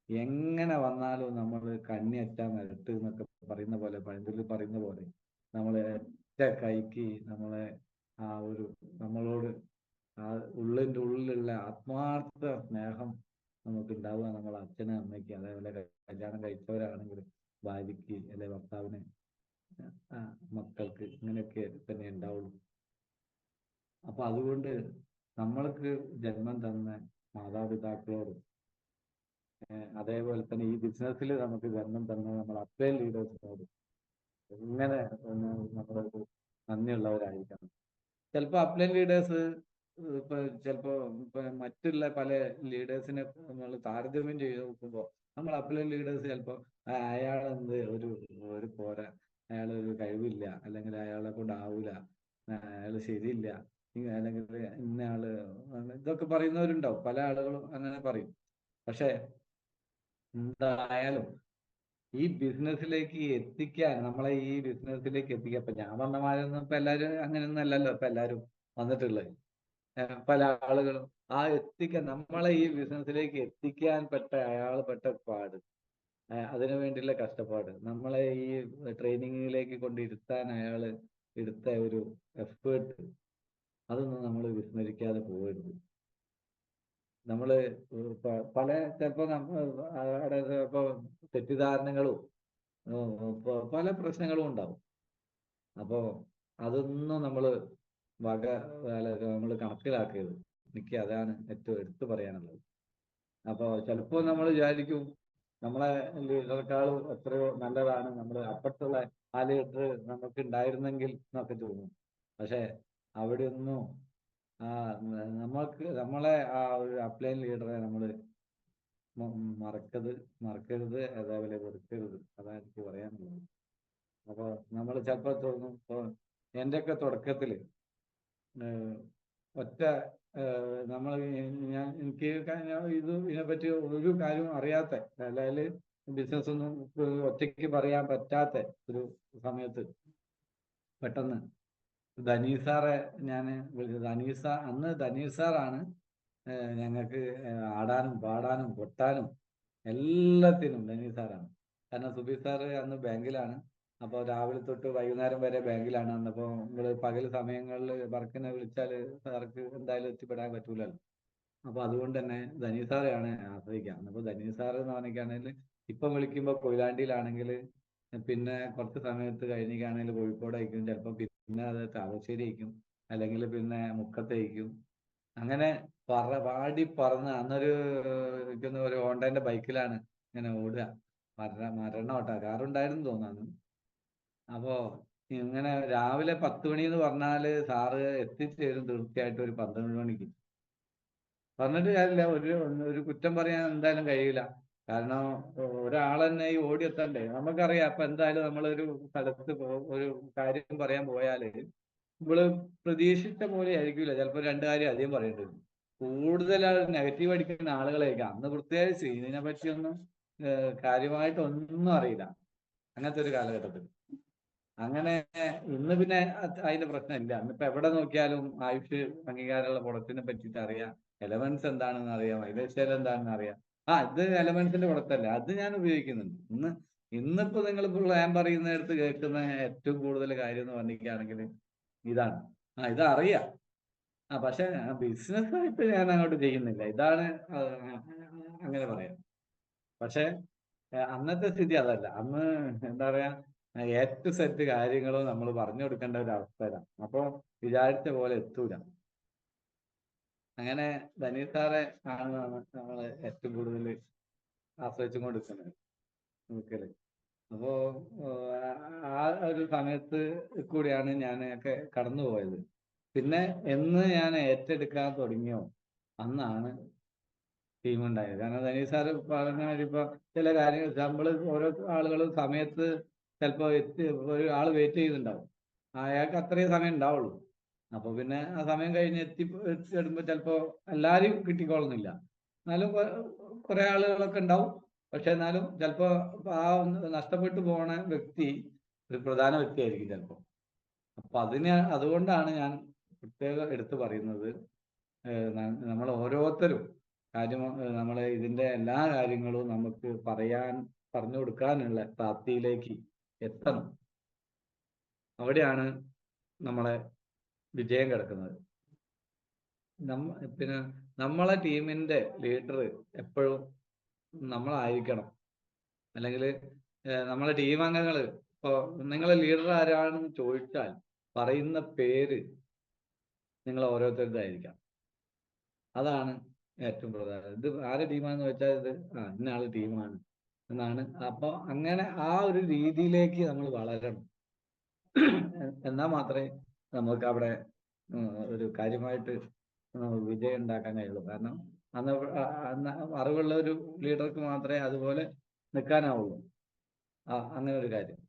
എങ്ങനെ വന്നാലും നമ്മൾ കണ്ണിയറ്റാൻ വരട്ട് എന്നൊക്കെ പറയുന്ന പോലെ, പഴഞ്ചൊല്ലിൽ പറയുന്ന പോലെ, നമ്മളെ ഒറ്റ കൈക്ക് നമ്മളെ ആ ഒരു നമ്മളോട് ആ ഉള്ളിൻ്റെ ഉള്ളിലുള്ള ആത്മാർത്ഥ സ്നേഹം നമുക്ക് ഉണ്ടാവുക നമ്മളെ അച്ഛനും അമ്മയ്ക്ക്, അതേപോലെ കല്യാണം കഴിച്ചവരാണെങ്കിൽ ഭാര്യയ്ക്ക്, അല്ലെ ഭർത്താവിന്, മക്കൾക്ക്, ഇങ്ങനെയൊക്കെ തന്നെ ഉണ്ടാവുള്ളൂ. അപ്പൊ അതുകൊണ്ട് നമ്മൾക്ക് ജന്മം തന്ന മാതാപിതാക്കളോട്, അതേപോലെ തന്നെ ഈ ബിസിനസ്സിൽ നമുക്ക് ജന്മം തന്ന നമ്മൾ അപ്ലൈൻ ലീഡേഴ്സിനോട് എങ്ങനെ നമ്മളൊരു നന്ദിയുള്ളവരായിരിക്കണം. ചിലപ്പോൾ അപ്ലൈൻ ലീഡേഴ്സ് ഇപ്പൊ ചിലപ്പോ മറ്റുള്ള പല ലീഡേഴ്സിനെ നമ്മൾ താരതമ്യം ചെയ്ത് നോക്കുമ്പോൾ, നമ്മൾ അപ്ലൈൻ ലീഡേഴ്സ് ചിലപ്പോൾ അയാളെന്ത് ഒരു പോരാ, അയാളൊരു കഴിവില്ല, അല്ലെങ്കിൽ അയാളെ കൊണ്ടാവൂല, അയാൾ ശരിയില്ല, അല്ലെങ്കിൽ ഇന്ന ആള്, ഇതൊക്കെ പറയുന്നവരുണ്ടാവും. പല ആളുകളും അങ്ങനെ പറയും. പക്ഷെ എന്തായാലും ഈ ബിസിനസ്സിലേക്ക് എത്തിക്കാൻ, നമ്മളെ ഈ ബിസിനസ്സിലേക്ക് എത്തിക്കാൻ, ഇപ്പൊ ഞാൻ വന്ന മാതിരി ഇപ്പൊ എല്ലാവരും അങ്ങനെയൊന്നും അല്ലല്ലോ ഇപ്പൊ എല്ലാവരും വന്നിട്ടുള്ളത്. പല ആളുകളും നമ്മളെ ഈ ബിസിനസ്സിലേക്ക് എത്തിക്കാൻ അയാൾ പെട്ട പാട്, അതിനു വേണ്ടിയുള്ള കഷ്ടപ്പാട്, നമ്മളെ ഈ ട്രെയിനിങ്ങിലേക്ക് കൊണ്ടിരുത്താൻ അയാൾ എടുത്ത ഒരു എഫേർട്ട്, അതൊന്നും നമ്മൾ വിസ്മരിക്കാതെ പോകരുത്. നമ്മള് പല ചിലപ്പോ അവിടെ ചിലപ്പോ തെറ്റിദ്ധാരണകളും പല പ്രശ്നങ്ങളും ഉണ്ടാവും. അപ്പോ അതൊന്നും നമ്മൾ നമ്മൾ കണക്കിലാക്കരുത്. എനിക്ക് അതാണ് ഏറ്റവും എടുത്തു പറയാനുള്ളത്. അപ്പോൾ ചിലപ്പോൾ നമ്മൾ വിചാരിക്കും നമ്മളെ ലീഡറെക്കാളും എത്രയോ നല്ലതാണ് നമ്മൾ അപ്പുറത്തുള്ള ആ ലീഡർ നമുക്ക് ഉണ്ടായിരുന്നെങ്കിൽ എന്നൊക്കെ തോന്നും. പക്ഷെ അവിടെ ഒന്നും നമ്മളെ ആ ഒരു അപ്ലൈൻ ലീഡറെ നമ്മൾ മറക്കരുത്, അതേപോലെ വെറുക്കരുത്. അതാണ് എനിക്ക് പറയാനുള്ളത്. അപ്പോൾ നമ്മൾ ചിലപ്പോൾ തോന്നും, ഇപ്പോൾ എൻ്റെയൊക്കെ തുടക്കത്തിൽ ഒറ്റ നമ്മൾ എനിക്ക് ഇതിനെപ്പറ്റി ഒരു കാര്യവും അറിയാത്ത, അല്ലെങ്കിൽ ബിസിനസ് ഒന്നും ഒറ്റയ്ക്ക് പറയാൻ പറ്റാത്ത ഒരു സമയത്ത് പെട്ടെന്ന് ധനീഷ് സാറെ ഞാൻ വിളിച്ചത്. അന്ന് ധനീഷ് സാറാണ് ഞങ്ങൾക്ക് ആടാനും പാടാനും കൊട്ടാനും എല്ലാത്തിനും ധനീഷ് സാറാണ്. കാരണം സുബീഷ് സാറ് അന്ന് ബാങ്കിലാണ്. അപ്പോൾ രാവിലെ തൊട്ട് വൈകുന്നേരം വരെ ബാങ്കിലാണ്. അന്നപ്പോൾ നമ്മൾ പകൽ സമയങ്ങളിൽ വർക്കിനെ വിളിച്ചാൽ സാർക്ക് എന്തായാലും എത്തിപ്പെടാൻ പറ്റൂലല്ലോ. അപ്പോൾ അതുകൊണ്ട് തന്നെ ധനീഷ് സാറെയാണ് ആശ്രയിക്കുക. അപ്പോൾ ധനീഷ് സാറ് എന്ന് പറഞ്ഞിട്ടാണെങ്കിൽ ഇപ്പം വിളിക്കുമ്പോൾ കൊയിലാണ്ടിയിലാണെങ്കിൽ പിന്നെ കുറച്ച് സമയത്ത് കഴിഞ്ഞിട്ടാണെങ്കിൽ കോഴിക്കോടായിരിക്കും, ചിലപ്പോൾ പിന്നെ അത് താമരശ്ശേരി ആയിരിക്കും, അല്ലെങ്കിൽ പിന്നെ മുക്കത്തായിരിക്കും. അങ്ങനെ പാടി പറന്ന് അന്നൊരു എനിക്കൊന്ന് ഒരു ഹോണ്ടേന്റെ ബൈക്കിലാണ് ഇങ്ങനെ ഓടുക. മരണോട്ടാ, കാറുണ്ടായിരുന്നു തോന്നുന്നു. അപ്പോ ഇങ്ങനെ രാവിലെ 10 മണി എന്ന് പറഞ്ഞാല് സാറ് എത്തിച്ചേരും തീർച്ചയായിട്ടും ഒരു 12 മണിക്ക്. പറഞ്ഞിട്ട് കാര്യമില്ല, ഒരു കുറ്റം പറയാൻ എന്തായാലും കഴിയില്ല. കാരണം ഒരാൾ തന്നെ ഈ ഓടിയെത്തണ്ടേ. നമുക്കറിയാം അപ്പൊ എന്തായാലും നമ്മളൊരു സ്ഥലത്ത് ഒരു കാര്യം പറയാൻ പോയാല് നമ്മള് പ്രതീക്ഷിച്ച പോലെ ആയിരിക്കില്ല, ചിലപ്പോ 2 കാര്യം അധികം പറയേണ്ടി വരും. കൂടുതൽ നെഗറ്റീവ് അടിക്കുന്ന ആളുകളായിരിക്കും. അന്ന് പ്രത്യേകിച്ച് ഇതിനെ പറ്റിയൊന്നും കാര്യമായിട്ടൊന്നും അറിയില്ല അങ്ങനത്തെ ഒരു കാലഘട്ടത്തിൽ. അങ്ങനെ ഇന്ന് പിന്നെ അതിന്റെ പ്രശ്നമില്ല. ഇന്നിപ്പോ എവിടെ നോക്കിയാലും ആയുഷ് അംഗീകാരമുള്ള പ്രൊഡക്റ്റിനെ പറ്റിയിട്ട് അറിയാം, എലമെന്റ്സ് എന്താണെന്ന് അറിയാം, വൈദ്യശാല എന്താണെന്ന് അറിയാം. ഇത് എലമെന്റ്സിന്റെ പ്രൊഡക്റ്റ് അല്ല, അത് ഞാൻ ഉപയോഗിക്കുന്നുണ്ട്. ഇന്നിപ്പോ നിങ്ങളിപ്പോ ഞാൻ പറയുന്നിടത്ത് കേൾക്കുന്ന ഏറ്റവും കൂടുതൽ കാര്യം എന്ന് പറഞ്ഞിരിക്കുകയാണെങ്കിൽ ഇതാണ്. ഇതറിയാം. പക്ഷെ ബിസിനസ് ആയിട്ട് ഞാൻ അങ്ങോട്ട് ചെയ്യുന്നില്ല. ഇതാണ് അങ്ങനെ പറയാം. പക്ഷെ അന്നത്തെ സ്ഥിതി അതല്ല. അന്ന് എന്താ പറയാ, എ ടു സെറ്റ് കാര്യങ്ങളും നമ്മൾ പറഞ്ഞു കൊടുക്കേണ്ട ഒരു അവസ്ഥയിലാണ്. അപ്പൊ വിചാരിച്ച പോലെ എത്തൂല. അങ്ങനെ ധനീഷ് സാറെ ആണ് നമ്മൾ ഏറ്റവും കൂടുതൽ ആശ്രയിച്ചും കൊണ്ടിരിക്കുന്നത് നിൽക്കല്. അപ്പോ ആ ഒരു സമയത്ത് കൂടിയാണ് ഞാനൊക്കെ കടന്നു പോയത്. പിന്നെ എന്ന് ഞാൻ ഏറ്റെടുക്കാൻ തുടങ്ങിയോ അന്നാണ് ടീം ഉണ്ടായത്. കാരണം ധനീഷ് സാറ് പറഞ്ഞ മാതിരി ഇപ്പൊ ചില കാര്യങ്ങൾ നമ്മള് ഓരോ ആളുകളും സമയത്ത് ചിലപ്പോ ഒരു ആള് വെയിറ്റ് ചെയ്യുന്നുണ്ടാവും, അയാൾക്ക് അത്രയും സമയം ഉണ്ടാവുള്ളൂ. അപ്പൊ പിന്നെ ആ സമയം കഴിഞ്ഞ് എത്തിപ്പെടുമ്പോ ചിലപ്പോ എല്ലാരും കിട്ടിക്കോളുന്നില്ല. എന്നാലും കുറെ ആളുകളൊക്കെ ഉണ്ടാവും. പക്ഷെ എന്നാലും ചിലപ്പോ ആ നഷ്ടപ്പെട്ടു പോണ വ്യക്തി ഒരു പ്രധാന വ്യക്തിയായിരിക്കും ചിലപ്പോ. അപ്പൊ അതുകൊണ്ടാണ് ഞാൻ പ്രത്യേകം എടുത്തു പറയുന്നത്, നമ്മൾ ഓരോരുത്തരും കാര്യം നമ്മളെ ഇതിന്റെ എല്ലാ കാര്യങ്ങളും നമുക്ക് പറഞ്ഞു കൊടുക്കാനുള്ള പ്രാപ്തിയിലേക്ക് എത്തണം. അവിടെയാണ് നമ്മളെ വിജയം കിടക്കുന്നത്. പിന്നെ നമ്മളെ ടീമിന്റെ ലീഡർ എപ്പോഴും നമ്മളായിരിക്കണം. അല്ലെങ്കിൽ നമ്മളെ ടീം അംഗങ്ങൾ, ഇപ്പോ നിങ്ങളെ ലീഡർ ആരാണെന്ന് ചോദിച്ചാൽ പറയുന്ന പേര് നിങ്ങൾ ഓരോരുത്തരുതായിരിക്കാം. അതാണ് ഏറ്റവും പ്രധാനം. ഇത് ആരുടെ ടീമാണെന്ന് വെച്ചാൽ ഇത് ഇന്ന ആള് ടീമാണ് എന്നാണ്. അപ്പൊ അങ്ങനെ ആ ഒരു രീതിയിലേക്ക് നമ്മൾ വളരണം. എന്നാൽ മാത്രമേ നമുക്ക് അവിടെ ഒരു കാര്യമായിട്ട് വിജയം ഉണ്ടാക്കാൻ കഴിയുള്ളൂ. കാരണം അന്ന് അറിവുള്ള ഒരു ലീഡർക്ക് മാത്രമേ അതുപോലെ നിൽക്കാനാവുള്ളൂ. അങ്ങനെ ഒരു കാര്യം.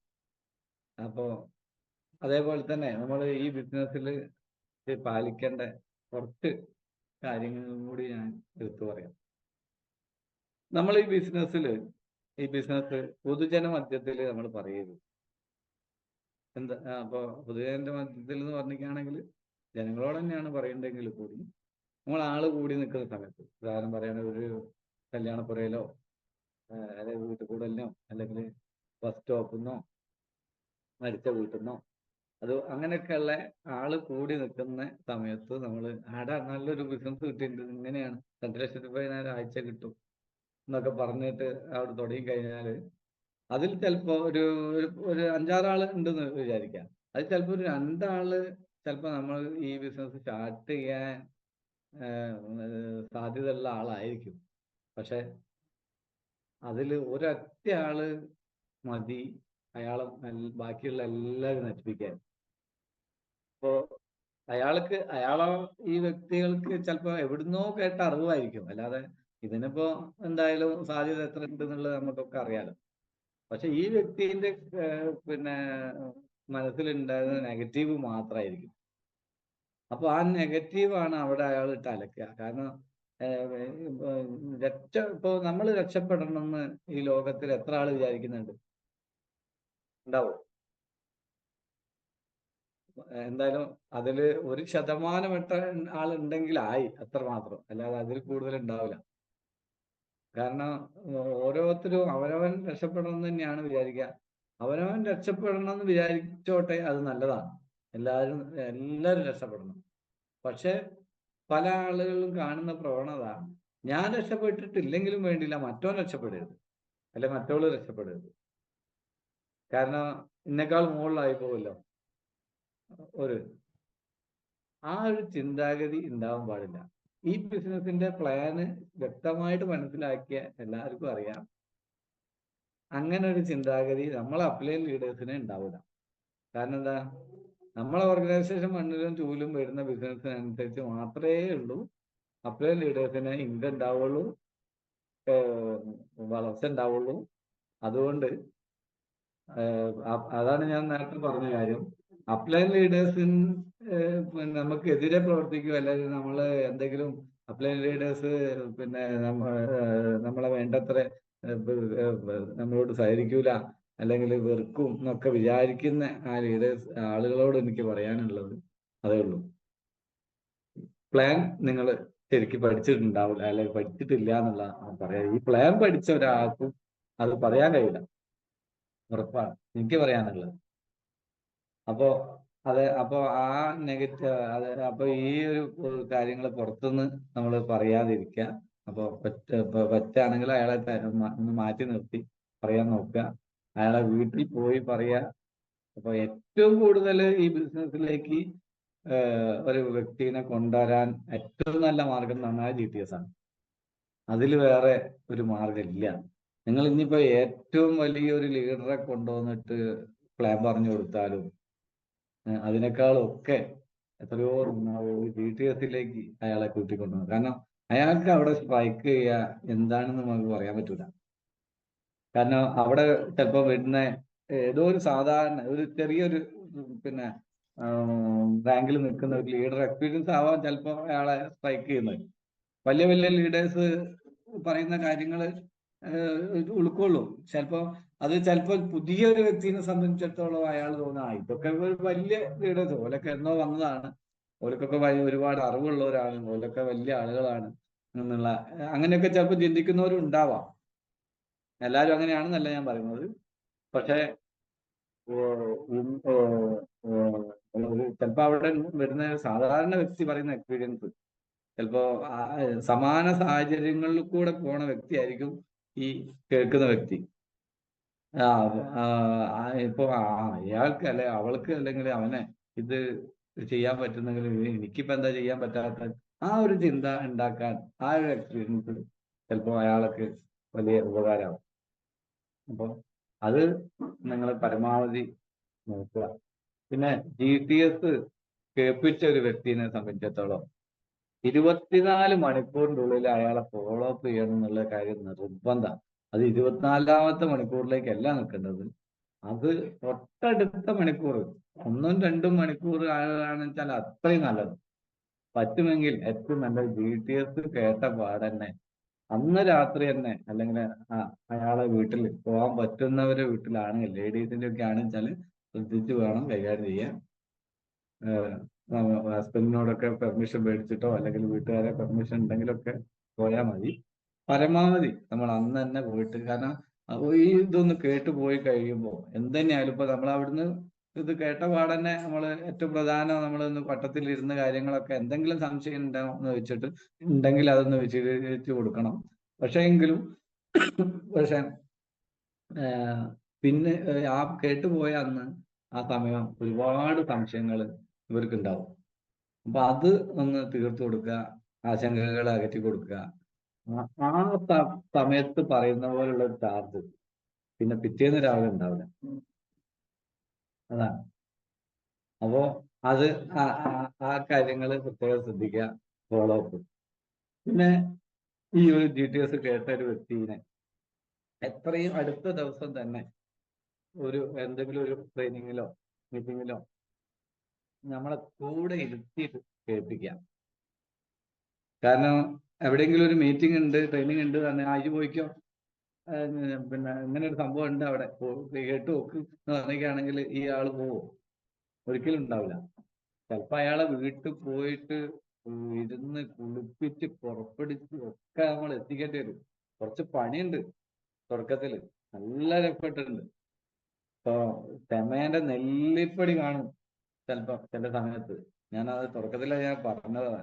അപ്പോ അതേപോലെ തന്നെ നമ്മൾ ഈ ബിസിനസ്സിൽ പാലിക്കേണ്ട കുറച്ച് കാര്യങ്ങളും കൂടി ഞാൻ എടുത്തു പറയാം. നമ്മൾ ഈ ബിസിനസ് പൊതുജന മധ്യത്തിൽ നമ്മൾ പറയരുത്. എന്താ അപ്പൊ പൊതുജനന്റെ മധ്യത്തിൽ എന്ന് പറഞ്ഞിരിക്കുകയാണെങ്കിൽ ജനങ്ങളോട് തന്നെയാണ് പറയേണ്ടതെങ്കിൽ കൂടി നമ്മൾ ആള് കൂടി നിൽക്കുന്ന സമയത്ത്, ഉദാഹരണം പറയുകയാണെങ്കിൽ ഒരു കല്യാണപ്പുരയിലോ അല്ലെങ്കിൽ വീട്ടുകൂടലിനോ അല്ലെങ്കിൽ ബസ് സ്റ്റോപ്പിന്നോ മരിച്ച വീട്ടിന്നോ അങ്ങനെയൊക്കെയുള്ള ആള് കൂടി നിൽക്കുന്ന സമയത്ത് നമ്മൾ നല്ലൊരു ബിസിനസ് കിട്ടിയിട്ടുണ്ട്, ഇങ്ങനെയാണ് 2,50,000 ആഴ്ച കിട്ടും എന്നൊക്കെ പറഞ്ഞിട്ട് അവിടെ തുടങ്ങി കഴിഞ്ഞാൽ അതിൽ ചിലപ്പോ ഒരു 5-6 ആള് ഉണ്ടെന്ന് വിചാരിക്കാം. അത് ചിലപ്പോ ഒരു 2 ആള് ചിലപ്പോ നമ്മൾ ഈ ബിസിനസ് സ്റ്റാർട്ട് ചെയ്യാൻ സാധ്യതയുള്ള ആളായിരിക്കും. പക്ഷെ അതിൽ ഒരൊറ്റ ആള് മതി അയാളെ ബാക്കിയുള്ള എല്ലാവരും നശിപ്പിക്കാൻ. അപ്പോ അയാളെ ഈ വ്യക്തികൾക്ക് ചിലപ്പോ എവിടുന്നോ കേട്ട അറിവായിരിക്കും, അല്ലാതെ ഇതിനിപ്പോ എന്തായാലും സാധ്യത എത്ര ഉണ്ട് എന്നുള്ളത് നമുക്കൊക്കെ അറിയാലോ. പക്ഷെ ഈ വ്യക്തിന്റെ പിന്നെ മനസ്സിലുണ്ടായിരുന്ന നെഗറ്റീവ് മാത്രമായിരിക്കും. അപ്പൊ ആ നെഗറ്റീവാണ് അവിടെ അയാൾ ഇട്ട് അലക്കുക. കാരണം ഇപ്പൊ നമ്മൾ രക്ഷപ്പെടണമെന്ന് ഈ ലോകത്തിൽ എത്ര ആള് വിചാരിക്കുന്നുണ്ട്? ഉണ്ടാവും. എന്തായാലും അതില് 1% ആളുണ്ടെങ്കിലായി, അത്രമാത്രം. അല്ലാതെ അതിൽ കൂടുതൽ ഉണ്ടാവില്ല. കാരണം ഓരോരുത്തരും അവനവൻ രക്ഷപ്പെടണം എന്ന് തന്നെയാണ് വിചാരിക്കുക. അവനവൻ രക്ഷപ്പെടണം എന്ന് വിചാരിച്ചോട്ടെ, അത് നല്ലതാണ്. എല്ലാവരും രക്ഷപ്പെടണം. പക്ഷെ പല ആളുകളും കാണുന്ന പ്രവണത, ഞാൻ രക്ഷപ്പെട്ടിട്ടില്ലെങ്കിലും വേണ്ടില്ല മറ്റവൻ രക്ഷപ്പെടരുത്, അല്ലെ മറ്റവള് രക്ഷപ്പെടരുത്, കാരണം എന്നെക്കാൾ മുകളിലായി പോകുമല്ലോ. ഒരു ഒരു ചിന്താഗതി ഉണ്ടാവാൻ പാടില്ല. ഈ ബിസിനസിന്റെ പ്ലാന് വ്യക്തമായിട്ട് മനസ്സിലാക്കിയ എല്ലാവർക്കും അറിയാം, അങ്ങനെ ഒരു ചിന്താഗതി നമ്മളെ അപ്ലൈൻ ലീഡേഴ്സിന് ഉണ്ടാവില്ല. കാരണം എന്താ, നമ്മളെ ഓർഗനൈസേഷൻ മണ്ണിലും ചൂലും വരുന്ന ബിസിനസ്സിനനുസരിച്ച് മാത്രമേ ഉള്ളൂ അപ്ലൈൻ ലീഡേഴ്സിന് ഇൻകം ഉണ്ടാവുള്ളൂ, വളർച്ച ഉണ്ടാവുള്ളൂ. അതുകൊണ്ട് അതാണ് ഞാൻ നേരത്തെ പറഞ്ഞ കാര്യം. അപ്ലൈൻ ലീഡേഴ്സിന് നമുക്ക് എതിരെ പ്രവർത്തിക്കുക, അല്ലെങ്കിൽ നമ്മൾ എന്തെങ്കിലും അപ്ലൈൻ ലീഡേഴ്സ് പിന്നെ നമ്മളെ വേണ്ടത്ര നമ്മളോട് സഹകരിക്കൂല, അല്ലെങ്കിൽ വെറുക്കും എന്നൊക്കെ വിചാരിക്കുന്ന ആളുകളോട് എനിക്ക് പറയാനുള്ളത് അതേ ഉള്ളൂ. പ്ലാൻ നിങ്ങൾ ശരിക്കും പഠിച്ചിട്ടുണ്ടാവില്ല, അല്ലെങ്കിൽ പഠിച്ചിട്ടില്ല എന്നുള്ള പറയാം. ഈ പ്ലാൻ പഠിച്ച ഒരാൾക്കും അത് പറയാൻ കഴിയില്ല, ഉറപ്പാണ് എനിക്ക് പറയാനുള്ളത്. അപ്പോ അപ്പോ ആ അപ്പൊ ഈ ഒരു കാര്യങ്ങൾ പുറത്തുനിന്ന് നമ്മൾ പറയാതിരിക്കുക. അപ്പൊ പറ്റാണെങ്കിൽ അയാളെ ഒന്ന് മാറ്റി നിർത്തി പറയാൻ നോക്കുക, അയാളെ വീട്ടിൽ പോയി പറയുക. അപ്പൊ ഏറ്റവും കൂടുതൽ ഈ ബിസിനസ്സിലേക്ക് ഒരു വ്യക്തിനെ കൊണ്ടുവരാൻ ഏറ്റവും നല്ല മാർഗം എന്ന് പറഞ്ഞാൽ GTS ആണ്. അതിൽ വേറെ ഒരു മാർഗം ഇല്ല. നിങ്ങൾ ഇനിയിപ്പോ ഏറ്റവും വലിയൊരു ലീഡറെ കൊണ്ടുവന്നിട്ട് പ്ലാൻ പറഞ്ഞു കൊടുത്താലും അതിനേക്കാളൊക്കെ എത്രയോ GTSലേക്ക് അയാളെ കൂട്ടിക്കൊണ്ടുവന്നു. കാരണം അയാൾക്ക് അവിടെ സ്ട്രൈക്ക് ചെയ്യുക എന്താണെന്ന് നമുക്ക് പറയാൻ പറ്റൂല. കാരണം അവിടെ ചിലപ്പോൾ വരുന്ന ഏതോ ഒരു സാധാരണ ഒരു ചെറിയൊരു പിന്നെ റാങ്കിൽ നിൽക്കുന്ന ഒരു ലീഡർ എക്സ്പീരിയൻസ് ആവാൻ ചിലപ്പോൾ അയാളെ സ്ട്രൈക്ക് ചെയ്യുന്നത്. വലിയ വലിയ ലീഡേഴ്സ് പറയുന്ന കാര്യങ്ങൾ ഉൾക്കൊള്ളും. ചിലപ്പോൾ പുതിയൊരു വ്യക്തിനെ സംബന്ധിച്ചിടത്തോളം അയാൾ തോന്നുക ഇതൊക്കെ ഒരു വലിയ ലീഡേഴ്സ്, ഓലൊക്കെ എന്നോ വന്നതാണ്, ഓലക്കൊക്കെ ഒരുപാട് അറിവുള്ളവരാണ്, ഓലൊക്കെ വലിയ ആളുകളാണ് എന്നുള്ള അങ്ങനെയൊക്കെ ചിലപ്പോൾ ചിന്തിക്കുന്നവരും ഉണ്ടാവാം. എല്ലാവരും അങ്ങനെയാണെന്നല്ല ഞാൻ പറയുന്നത്. പക്ഷേ ചിലപ്പോ അവിടെ വരുന്ന സാധാരണ വ്യക്തി പറയുന്ന എക്സ്പീരിയൻസ് ചിലപ്പോ സമാന സാഹചര്യങ്ങളിൽ കൂടെ പോണ വ്യക്തിയായിരിക്കും ഈ കേൾക്കുന്ന വ്യക്തി. ഇപ്പൊ അയാൾക്ക് അല്ലെ അവൾക്ക് അല്ലെങ്കിൽ അവനെ ഇത് ചെയ്യാൻ പറ്റുന്നെങ്കിൽ എനിക്കിപ്പോ എന്താ ചെയ്യാൻ പറ്റാത്ത ഒരു ചിന്ത ഉണ്ടാക്കാൻ ഒരു എക്സ്പീരിയൻസ് ചിലപ്പോ അയാൾക്ക് വലിയ ഉപകാരമാവും. അപ്പോൾ അത് നിങ്ങൾ പരമാവധി നോക്കുക. പിന്നെ GTS കേൾപ്പിച്ച ഒരു വ്യക്തിനെ സംബന്ധിച്ചിടത്തോളം 24 മണിക്കൂറിൻ്റെ ഉള്ളിൽ അയാളെ ഫോളോ അപ്പ് ചെയ്യണം എന്നുള്ള കാര്യം നിർബന്ധമാണ്. അത് 24ാമത്തെ മണിക്കൂറിലേക്കല്ല നിൽക്കേണ്ടത്, അത് തൊട്ടടുത്ത മണിക്കൂർ 1-2 മണിക്കൂർ ആണെന്ന് വെച്ചാൽ അത്രയും നല്ലത്. പറ്റുമെങ്കിൽ ഏറ്റവും നല്ലത് GTS കേട്ട പാടന്നെ അന്ന് രാത്രി തന്നെ, അല്ലെങ്കിൽ അയാളെ വീട്ടിൽ പോകാൻ പറ്റുന്നവരെ വീട്ടിലാണെങ്കിൽ, ലേഡീസിന്റെ ഒക്കെ ആണെന്ന് ശ്രദ്ധിച്ച് വേണം കൈകാര്യം ചെയ്യാൻ. ഹസ്ബൻഡിനോടൊക്കെ പെർമിഷൻ മേടിച്ചിട്ടോ അല്ലെങ്കിൽ വീട്ടുകാരെ പെർമിഷൻ ഉണ്ടെങ്കിലൊക്കെ പോയാൽ മതി. പരമാവധി നമ്മൾ അന്ന് തന്നെ പോയിട്ട്, കാരണം ഈ ഇതൊന്ന് കേട്ട് പോയി കഴിയുമ്പോൾ എന്തുതന്നെയായാലും ഇപ്പൊ നമ്മൾ അവിടുന്ന് ഇത് കേട്ട പാടന്നെ നമ്മൾ ഏറ്റവും പ്രധാനം നമ്മളൊന്ന് പട്ടത്തിലിരുന്ന കാര്യങ്ങളൊക്കെ എന്തെങ്കിലും സംശയം ഉണ്ടോ എന്ന് വെച്ചിട്ട് ഉണ്ടെങ്കിൽ അതൊന്ന് വിശദീകരിച്ച് കൊടുക്കണം. പക്ഷേ പിന്നെ കേട്ടുപോയ അന്ന് ആ സമയം ഒരുപാട് സംശയങ്ങൾ ഇവർക്കുണ്ടാവും. അപ്പൊ അത് ഒന്ന് തീർത്തു കൊടുക്കുക, ആശങ്കകൾ അകറ്റി കൊടുക്കുക. ആ സമയത്ത് പറയുന്ന പോലുള്ള ഒരു ചാർജ് പിന്നെ പിറ്റേന്ന് രാവിലെ ഉണ്ടാവില്ല. അതാണ്. അപ്പോ അത് ആ കാര്യങ്ങൾ പ്രത്യേകം ശ്രദ്ധിക്കുക, ഫോളോ അപ്പ്. പിന്നെ ഈ ഒരു GTS കേട്ട ഒരു വ്യക്തിനെ എത്രയും അടുത്ത ദിവസം തന്നെ എന്തെങ്കിലും ഒരു ട്രെയിനിങ്ങിലോ മീറ്റിങ്ങിലോ നമ്മളെ കൂടെ ഇരുത്തിയിട്ട് കേൾപ്പിക്കാം. കാരണം എവിടെയെങ്കിലും ഒരു മീറ്റിംഗ് ഉണ്ട്, ട്രെയിനിങ് ഉണ്ട് തന്നെ ആഴ്ച പോയിക്കോ, പിന്നെ ഇങ്ങനെ ഒരു സംഭവം ഉണ്ട് അവിടെ കേട്ട് നോക്ക് എന്ന് പറയുകയാണെങ്കിൽ ഈ ആള് പോവും. ഒരിക്കലും ഉണ്ടാവില്ല. ചിലപ്പോ അയാളെ വീട്ടിൽ പോയിട്ട് ഇരുന്ന് കുളിപ്പിച്ച് പുറപ്പെടുത്ത് ഒക്കെ നമ്മൾ എത്തിക്കേണ്ടി വരും. കുറച്ച് പണിയുണ്ട് തുടക്കത്തില്, നല്ല എഫേർട്ട് ഉണ്ട്. ഇപ്പൊ ക്ഷമേന്റെ നെല്ലിപ്പടി കാണും ചിലപ്പോ ചില സമയത്ത്. ഞാനത് തുടക്കത്തില് ഞാൻ പറഞ്ഞതാണ്.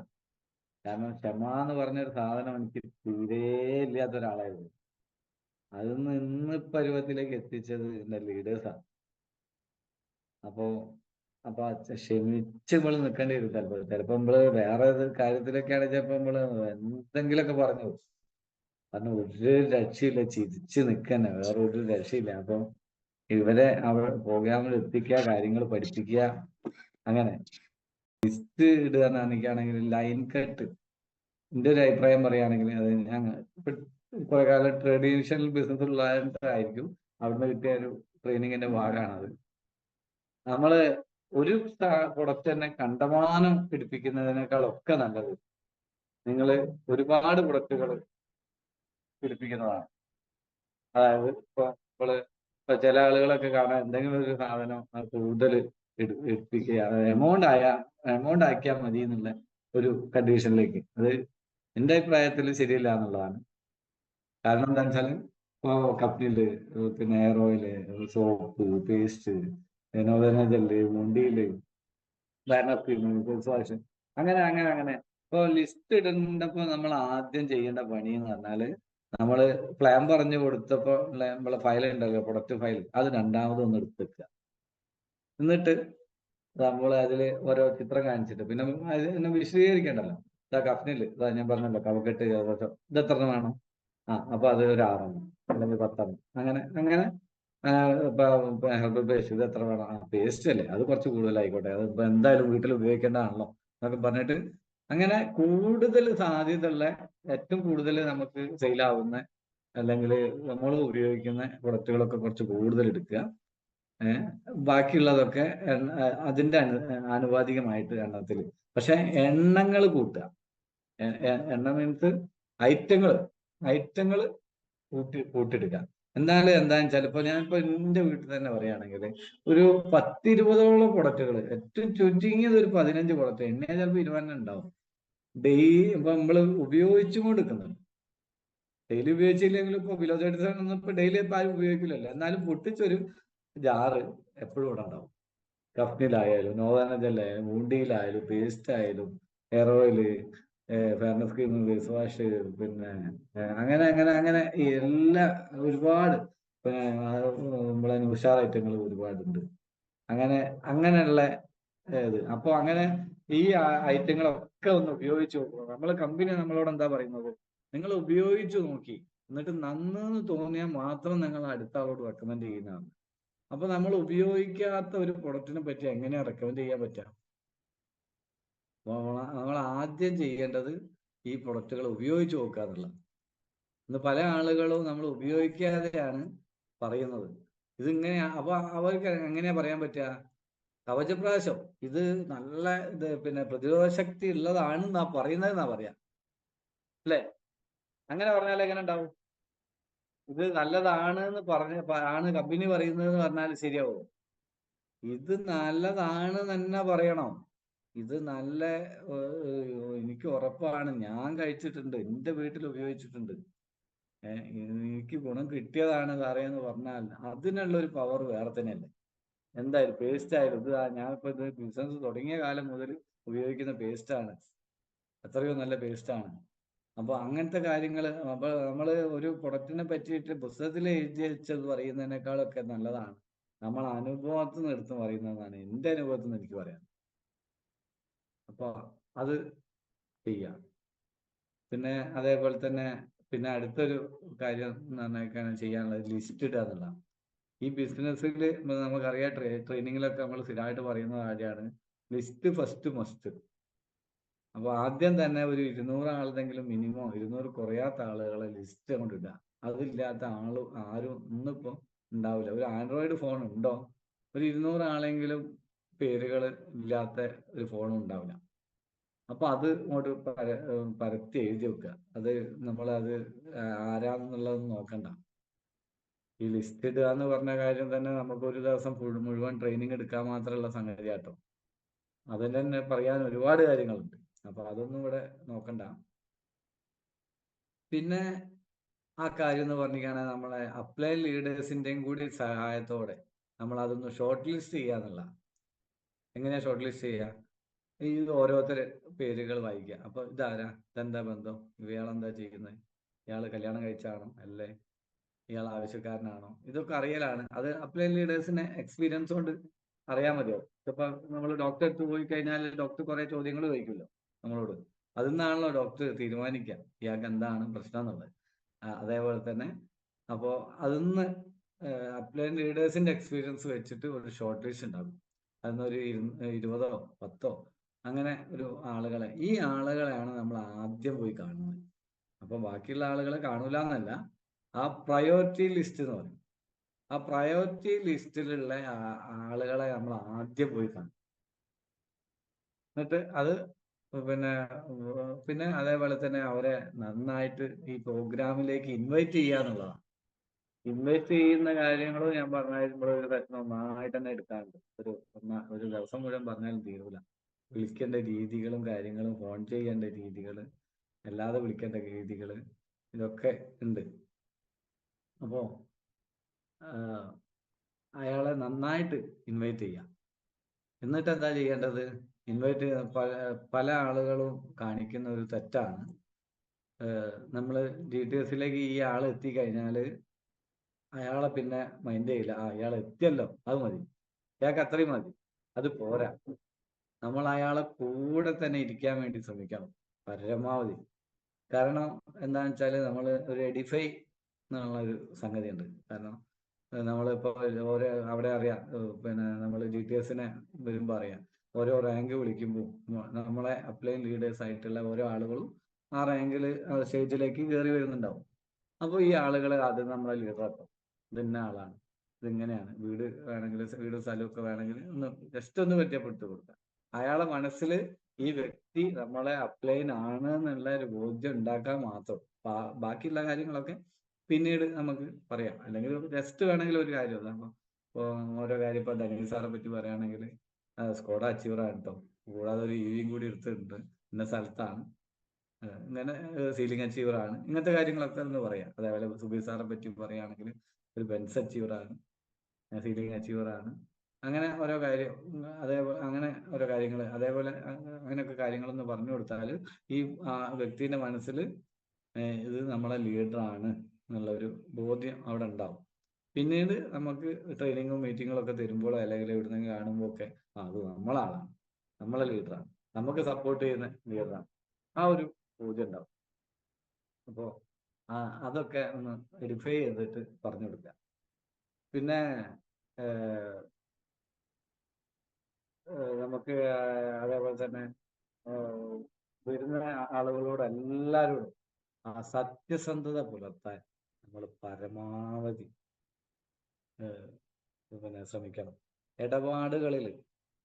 കാരണം ക്ഷമ എന്ന് പറഞ്ഞൊരു സാധനം എനിക്ക് തീരെ ഇല്ലാത്ത ഒരാളായിരുന്നു. അതൊന്ന് ഇന്ന് പരുവത്തിലേക്ക് എത്തിച്ചത് എന്റെ ലീഡേഴ്സാണ്. അപ്പോ അപ്പൊ ക്ഷമിച്ച് നമ്മള് നിൽക്കേണ്ടി വരും. ചിലപ്പോ നമ്മള് വേറെ കാര്യത്തിലൊക്കെയാണ് ചിലപ്പോ നമ്മള് എന്തെങ്കിലുമൊക്കെ പറഞ്ഞു ഒരു രക്ഷയില്ല, ചിരിച്ച് നിൽക്കന്നെ, വേറെ ഒരു രക്ഷയില്ല. അപ്പൊ ഇവരെ അവിടെ പ്രോഗ്രാമിൽ എത്തിക്കുക, കാര്യങ്ങൾ പഠിപ്പിക്കുക. അങ്ങനെ ലിസ്റ്റ് ഇടുക എന്നാണെങ്കിൽ ലൈൻ കട്ട്, എന്റെ ഒരു അഭിപ്രായം പറയുകയാണെങ്കിൽ അത് ഞാൻ കുറെ കാലം ട്രഡീഷണൽ ബിസിനസ് ഉള്ളതായിരിക്കും, അവിടുന്ന് കിട്ടിയ ഒരു ട്രെയിനിങ്ങിന്റെ ഭാഗമാണത്. നമ്മള് ഒരു പ്രൊഡക്റ്റ് തന്നെ കണ്ടമാനം പിടിപ്പിക്കുന്നതിനേക്കാളൊക്കെ നല്ലത് നിങ്ങൾ ഒരുപാട് പ്രൊഡക്റ്റുകൾ പിടിപ്പിക്കുന്നതാണ്. അതായത് ഇപ്പൊ ചില ആളുകളൊക്കെ കാണാൻ എന്തെങ്കിലും ഒരു സാധനം കൂടുതൽ എടുപ്പിക്കുക, എമൗണ്ട് ആക്കിയാൽ മതി എന്നുള്ള ഒരു കണ്ടീഷനിലേക്ക്, അത് എന്റെ അഭിപ്രായത്തിൽ ശരിയല്ല എന്നുള്ളതാണ്. കാരണം എന്താ വെച്ചാല് ഇപ്പൊ കപ്പില് പിന്നെ ഹെയർ ഓയില്, സോപ്പ്, പേസ്റ്റ്, നോവേന ജെല്ല്, മുണ്ടിയില്, ഫേസ് വാഷ്, അങ്ങനെ അങ്ങനെ അങ്ങനെ. ഇപ്പൊ ലിസ്റ്റ് ഇടേണ്ടപ്പോ നമ്മൾ ആദ്യം ചെയ്യേണ്ട പണി എന്ന് പറഞ്ഞാല്, നമ്മള് പ്ലാൻ പറഞ്ഞു കൊടുത്തപ്പോ നമ്മളെ ഫയൽ ഉണ്ടല്ലോ, പ്രൊഡക്റ്റ് ഫയൽ, അത് രണ്ടാമതൊന്ന് എടുത്തെക്കുക. എന്നിട്ട് നമ്മൾ അതിൽ ഓരോ ചിത്രം കാണിച്ചിട്ട് പിന്നെ അതിനെ വിശദീകരിക്കണ്ടല്ലോ. ഇതാ കഫ്നില്, ഇതാ ഞാൻ പറഞ്ഞല്ലോ കവക്കെട്ട്, ഇത് എത്ര വേണം, അപ്പൊ അത് ഒരു 6 അല്ലെങ്കിൽ 10, അങ്ങനെ അങ്ങനെ. ഹെർബൽ പേസ്റ്റ് ഇത് എത്ര വേണം, പേസ്റ്റ് അല്ലേ അത് കുറച്ച് കൂടുതലായിക്കോട്ടെ, അത് ഇപ്പൊ എന്തായാലും വീട്ടിൽ ഉപയോഗിക്കേണ്ടതാണല്ലോ എന്നൊക്കെ പറഞ്ഞിട്ട്, അങ്ങനെ കൂടുതൽ സാധ്യതയുള്ള, ഏറ്റവും കൂടുതൽ നമുക്ക് സെയിലാവുന്ന അല്ലെങ്കിൽ നമ്മൾ ഉപയോഗിക്കുന്ന പ്രൊഡക്റ്റുകളൊക്കെ കുറച്ച് കൂടുതൽ എടുക്കുക. ബാക്കിയുള്ളതൊക്കെ അതിന്റെ ആനുപാതികമായിട്ട് എണ്ണത്തിൽ, പക്ഷെ എണ്ണങ്ങൾ കൂട്ടുക. എണ്ണ മീൻസ് ഐറ്റങ്ങൾ ഐറ്റങ്ങൾ കൂട്ടിയെടുക്കുക. എന്നാലും എന്താണെന്ന് വെച്ചാൽ, ഇപ്പൊ ഞാനിപ്പോ എന്റെ വീട്ടിൽ തന്നെ പറയുകയാണെങ്കിൽ ഒരു 10-20ഓളം പ്രൊഡക്റ്റുകൾ, ഏറ്റവും ചുരുങ്ങിയത് ഒരു 15 പ്രൊഡക്റ്റ്, എണ്ണ ചിലപ്പോൾ 20 ഉണ്ടാവും ഡെയിലി. ഇപ്പൊ നമ്മള് ഉപയോഗിച്ചുകൊണ്ടിരിക്കുന്നുണ്ട്. ഡെയിലി ഉപയോഗിച്ചില്ലെങ്കിലും ഇപ്പൊ ഒന്നും ഇപ്പൊ ഡെയിലി ഇപ്പൊ ആരും ഉപയോഗിക്കില്ലല്ലോ. എന്നാലും പൊട്ടിച്ചൊരു ജാറ് എപ്പോഴും ഇവിടെ ഉണ്ടാവും. കഫ്നിലായാലും, നോവാനജലായാലും, മുണ്ടിയിലായാലും, പേസ്റ്റ് ആയാലും, hair oil, fairness cream, face wash, പിന്നെ അങ്ങനെ അങ്ങനെ അങ്ങനെ എല്ലാ ഒരുപാട്, പിന്നെ നമ്മളെ ഉഷാർ ഐറ്റങ്ങൾ ഒരുപാടുണ്ട്. അങ്ങനെ അങ്ങനെയുള്ള ഇത്. അപ്പൊ അങ്ങനെ ഈ ഐറ്റങ്ങളൊക്കെ ഒന്ന് ഉപയോഗിച്ച് നോക്കുക. നമ്മളെ കമ്പനി നമ്മളോട് എന്താ പറയുന്നത്, നിങ്ങൾ ഉപയോഗിച്ചു നോക്കി എന്നിട്ട് നന്നെന്ന് തോന്നിയാൽ മാത്രം നിങ്ങൾ അടുത്ത ആളോട് റെക്കമെൻഡ് ചെയ്യുന്നതാണ്. അപ്പൊ നമ്മൾ ഉപയോഗിക്കാത്ത ഒരു പ്രൊഡക്റ്റിനെ പറ്റി എങ്ങനെയാ റെക്കമെൻഡ് ചെയ്യാൻ പറ്റുക? നമ്മൾ ആദ്യം ചെയ്യേണ്ടത് ഈ പ്രൊഡക്റ്റുകൾ ഉപയോഗിച്ച് നോക്കുക എന്നുള്ളത്. ഇന്ന് പല ആളുകളും നമ്മൾ ഉപയോഗിക്കാതെയാണ് പറയുന്നത്. ഇതിങ്ങനെയാ, അപ്പൊ അവർക്ക് എങ്ങനെയാ പറയാൻ പറ്റുക? കവചപ്രാശം ഇത് നല്ല ഇത് പിന്നെ പ്രതിരോധ ശക്തി ഉള്ളതാണെന്നാ പറയുന്നതെന്നാ പറയാ, അല്ലേ? അങ്ങനെ പറഞ്ഞാൽ എങ്ങനെ ഉണ്ടാവും? ഇത് നല്ലതാണ് എന്ന് ആണ് കമ്പനി പറയുന്നത് എന്ന് പറഞ്ഞാൽ ശരിയാവും? ഇത് നല്ലതാണ് തന്നെ പറയണം. ഇത് നല്ല എനിക്ക് ഉറപ്പാണ്, ഞാൻ കഴിച്ചിട്ടുണ്ട്, എന്റെ വീട്ടിൽ ഉപയോഗിച്ചിട്ടുണ്ട്, എനിക്ക് ഗുണം കിട്ടിയതാണ് സാറേ എന്ന് പറഞ്ഞാൽ അതിനുള്ള ഒരു പവർ വേറെ തന്നെയല്ലേ. എന്തായാലും പേസ്റ്റ് ആയാലും ഇത് ഞാനിപ്പോ ഇത് ബിസിനസ് തുടങ്ങിയ കാലം മുതൽ ഉപയോഗിക്കുന്ന പേസ്റ്റാണ്, എത്രയോ നല്ല പേസ്റ്റാണ്. അപ്പൊ അങ്ങനത്തെ കാര്യങ്ങൾ, അപ്പൊ നമ്മള് ഒരു പ്രൊഡക്റ്റിനെ പറ്റിയിട്ട് പുസ്തകത്തിൽ എഴുതി വെച്ചത് പറയുന്നതിനേക്കാളൊക്കെ നല്ലതാണ് നമ്മൾ അനുഭവത്തിൽ നിന്ന് എടുത്ത് പറയുന്നതാണ് എന്റെ അനുഭവത്തിൽ നിന്ന് എനിക്ക് പറയാം. അപ്പൊ അത് ചെയ്യാം. പിന്നെ അതേപോലെ തന്നെ പിന്നെ അടുത്തൊരു കാര്യം നന്നായിക്കാണ് ചെയ്യാനുള്ളത്, ലിസ്റ്റ് ഇടുക എന്നുള്ളതാണ്. ഈ ബിസിനസ്സിൽ നമുക്കറിയാം, ട്രെയിനിങ്ങിലൊക്കെ നമ്മൾ സ്ഥിരമായിട്ട് പറയുന്ന കാര്യമാണ് ലിസ്റ്റ് ഫസ്റ്റ് മസ്റ്റ്. അപ്പൊ ആദ്യം തന്നെ ഒരു 200 ആളെങ്കിലും മിനിമം, 200 കുറയാത്ത ആളുകളെ ലിസ്റ്റ് കൊണ്ട് ഇടുക. അതില്ലാത്ത ആരും ഇന്നിപ്പോ ഉണ്ടാവില്ല. ഒരു ആൻഡ്രോയിഡ് ഫോൺ ഉണ്ടോ, ഒരു 200 ആളെങ്കിലും പേരുകൾ ഇല്ലാത്ത ഒരു ഫോണും ഉണ്ടാവില്ല. അപ്പൊ അത് അങ്ങോട്ട് പരത്തി എഴുതി വെക്കുക. അത് നമ്മളത് ആരാന്നുള്ളത് നോക്കണ്ട. ഈ ലിസ്റ്റ് ഇടുക എന്ന് പറഞ്ഞ കാര്യം തന്നെ നമുക്ക് ഒരു ദിവസം മുഴുവൻ ട്രെയിനിങ് എടുക്കാൻ മാത്രമുള്ള സംഗതി കേട്ടോ. അതിൽ തന്നെ പറയാൻ ഒരുപാട് കാര്യങ്ങളുണ്ട്. അപ്പൊ അതൊന്നും ഇവിടെ നോക്കണ്ട. പിന്നെ ആ കാര്യം എന്ന് പറഞ്ഞിരിക്കുകയാണെങ്കിൽ നമ്മളെ അപ്ലൈ ലീഡേഴ്സിന്റെയും കൂടി സഹായത്തോടെ നമ്മൾ അതൊന്ന് ഷോർട്ട് ലിസ്റ്റ് ചെയ്യാന്നുള്ള. എങ്ങനെയാ ഷോർട്ട് ലിസ്റ്റ് ചെയ്യുക? ഈ ഓരോരുത്തർ പേരുകൾ വായിക്കുക. അപ്പൊ ഇതാരാ, ഇതെന്താ ബന്ധം, ഇയാളെന്താ ചെയ്യുന്നത്, ഇയാൾ കല്യാണം കഴിച്ചാണോ, അല്ലേ ഇയാൾ ആവശ്യക്കാരനാണോ, ഇതൊക്കെ അറിയലാണ്. അത് അപ്ലൈ ലീഡേഴ്സിന് എക്സ്പീരിയൻസ് കൊണ്ട് അറിയാൻ മതിയാവും. ഇപ്പൊ നമ്മൾ ഡോക്ടറെ അടുത്ത് പോയി കഴിഞ്ഞാൽ ഡോക്ടർ കുറെ ചോദ്യങ്ങൾ ചോദിക്കുമല്ലോ നമ്മളോട്. അതിൽ നിന്നാണല്ലോ ഡോക്ടർ തീരുമാനിക്കുക ഇയാൾക്ക് എന്താണ് പ്രശ്നം എന്നുള്ളത്. അതേപോലെ തന്നെ അപ്പോൾ അതിന്ന് അപ്ലൈ ലീഡേഴ്സിന്റെ എക്സ്പീരിയൻസ് വെച്ചിട്ട് ഒരു ഷോർട്ട് ലിസ്റ്റ് ഉണ്ടാകും. അതിന്നൊരു 20 10 അങ്ങനെ ഒരു ആളുകളെ, ഈ ആളുകളെയാണ് നമ്മൾ ആദ്യം പോയി കാണുന്നത്. അപ്പൊ ബാക്കിയുള്ള ആളുകളെ കാണൂല എന്നല്ല, ആ പ്രയോറിറ്റി ലിസ്റ്റ് എന്ന് പറയും. ആ പ്രയോറിറ്റി ലിസ്റ്റിലുള്ള ആളുകളെ നമ്മൾ ആദ്യം പോയി കാണും. എന്നിട്ട് അത് പിന്നെ പിന്നെ അതേപോലെ തന്നെ അവരെ നന്നായിട്ട് ഈ പ്രോഗ്രാമിലേക്ക് ഇൻവൈറ്റ് ചെയ്യുക എന്നുള്ളതാണ്. ഇൻവൈറ്റ് ചെയ്യുന്ന കാര്യങ്ങൾ ഞാൻ പറഞ്ഞാൽ ഒരു നന്നായിട്ട് തന്നെ എടുക്കാറുണ്ട്. ഒരു ദിവസം മുഴുവൻ പറഞ്ഞാലും തീരൂല. വിളിക്കേണ്ട രീതികളും കാര്യങ്ങളും, ഫോൺ ചെയ്യേണ്ട രീതികൾ, അല്ലാതെ വിളിക്കേണ്ട രീതികൾ, ഇതൊക്കെ ഉണ്ട്. അപ്പോ അയാളെ നന്നായിട്ട് ഇൻവൈറ്റ് ചെയ്യാം. എന്നിട്ട് എന്താ ചെയ്യേണ്ടത്? ഇൻവൈറ്റ് പല ആളുകളും കാണിക്കുന്ന ഒരു തെറ്റാണ്, നമ്മൾ ഡീറ്റെയിൽസിലേക്ക് ഈ ആൾ എത്തിക്കഴിഞ്ഞാൽ അയാളെ പിന്നെ മൈൻഡ് ചെയ്യില്ല. അയാൾ എത്തിയല്ലോ, അത് മതി, അയാൾക്ക് അത്രയും മതി, അത് പോരാ. നമ്മൾ അയാളെ കൂടെ തന്നെ ഇരിക്കാൻ വേണ്ടി ശ്രമിക്കണം പരമാവധി. കാരണം എന്താണെന്ന് വെച്ചാൽ നമ്മൾ ഒരു എഡിഫൈ എന്നുള്ളൊരു സംഗതി ഉണ്ട്. കാരണം നമ്മളിപ്പോൾ ഓരോ അവിടെ അറിയാം, പിന്നെ നമ്മൾ GTSനെ വരുമ്പോൾ അറിയാം, ഓരോ റാങ്ക് വിളിക്കുമ്പോൾ നമ്മളെ അപ്ലൈ ലീഡേഴ്സ് ആയിട്ടുള്ള ഓരോ ആളുകളും ആ റാങ്കിൽ സ്റ്റേജിലേക്ക് കയറി വരുന്നുണ്ടാവും. അപ്പോൾ ഈ ആളുകൾ ആദ്യം നമ്മളെ ലീഡറാക്കും. ഇതിന്ന ആളാണ്, ഇതിങ്ങനെയാണ്, വീട് വേണമെങ്കിൽ വീട് സ്ഥലമൊക്കെ വേണമെങ്കിൽ ഒന്ന് ജസ്റ്റ് ഒന്ന് പരിചയപ്പെടുത്തി കൊടുക്കുക. അയാളെ മനസ്സിൽ ഈ വ്യക്തി നമ്മളെ അപ്ലൈൻ ആണ് എന്നുള്ള ഒരു ബോധ്യം ഉണ്ടാക്കാൻ മാത്രം. ബാക്കിയുള്ള കാര്യങ്ങളൊക്കെ പിന്നീട് നമുക്ക് പറയാം. അല്ലെങ്കിൽ ജസ്റ്റ് വേണമെങ്കിൽ ഒരു കാര്യം ഇപ്പോൾ ഓരോ കാര്യം, ഇപ്പൊ ധനീൽ സാറെ പറ്റി പറയുകയാണെങ്കിൽ സ്കോഡ അച്ചീവറാണ് കേട്ടോ, കൂടാതെ ഒരു EVയും കൂടി എടുത്തിട്ടുണ്ട്, ഇന്ന സ്ഥലത്താണ്, ഇങ്ങനെ സീലിംഗ് അച്ചീവറാണ്, ഇങ്ങനത്തെ കാര്യങ്ങളൊക്കെ ഒന്ന് പറയാം. അതേപോലെ സുബീർ സാറെ പറ്റി പറയുകയാണെങ്കിൽ ഒരു ബെൻസ് അച്ചീവറാണ്, സീലിംഗ് അച്ചീവറാണ്, അങ്ങനെ ഓരോ കാര്യം, അതേപോലെ അങ്ങനെ ഓരോ കാര്യങ്ങൾ, അതേപോലെ അങ്ങനെയൊക്കെ കാര്യങ്ങളൊന്ന് പറഞ്ഞു കൊടുത്താൽ ഈ വ്യക്തിയുടെ മനസ്സിൽ ഇത് നമ്മളെ ലീഡറാണ് എന്നുള്ള ഒരു ബോധ്യം അവിടെ ഉണ്ടാവും. പിന്നീട് നമുക്ക് ട്രെയിനിങ്ങും മീറ്റിങ്ങും ഒക്കെ തരുമ്പോഴോ അല്ലെങ്കിൽ എവിടുന്നെങ്കിലും കാണുമ്പോൾ ഒക്കെ അത് നമ്മളാണ്, നമ്മളെ ലീഡറാണ്, നമുക്ക് സപ്പോർട്ട് ചെയ്യുന്ന ലീഡറാണ്, ആ ഒരു ബോധ്യം ഉണ്ടാവും. അപ്പോൾ അതൊക്കെ ഒന്ന് വെരിഫൈ ചെയ്തിട്ട് പറഞ്ഞു കൊടുക്കുക. പിന്നെ നമുക്ക് അതേപോലെ തന്നെ വരുന്ന ആളുകളോട് എല്ലാവരോടും സത്യസന്ധത പുലർത്താൻ നമ്മൾ പരമാവധി പിന്നെ ശ്രമിക്കണം. ഇടപാടുകളിൽ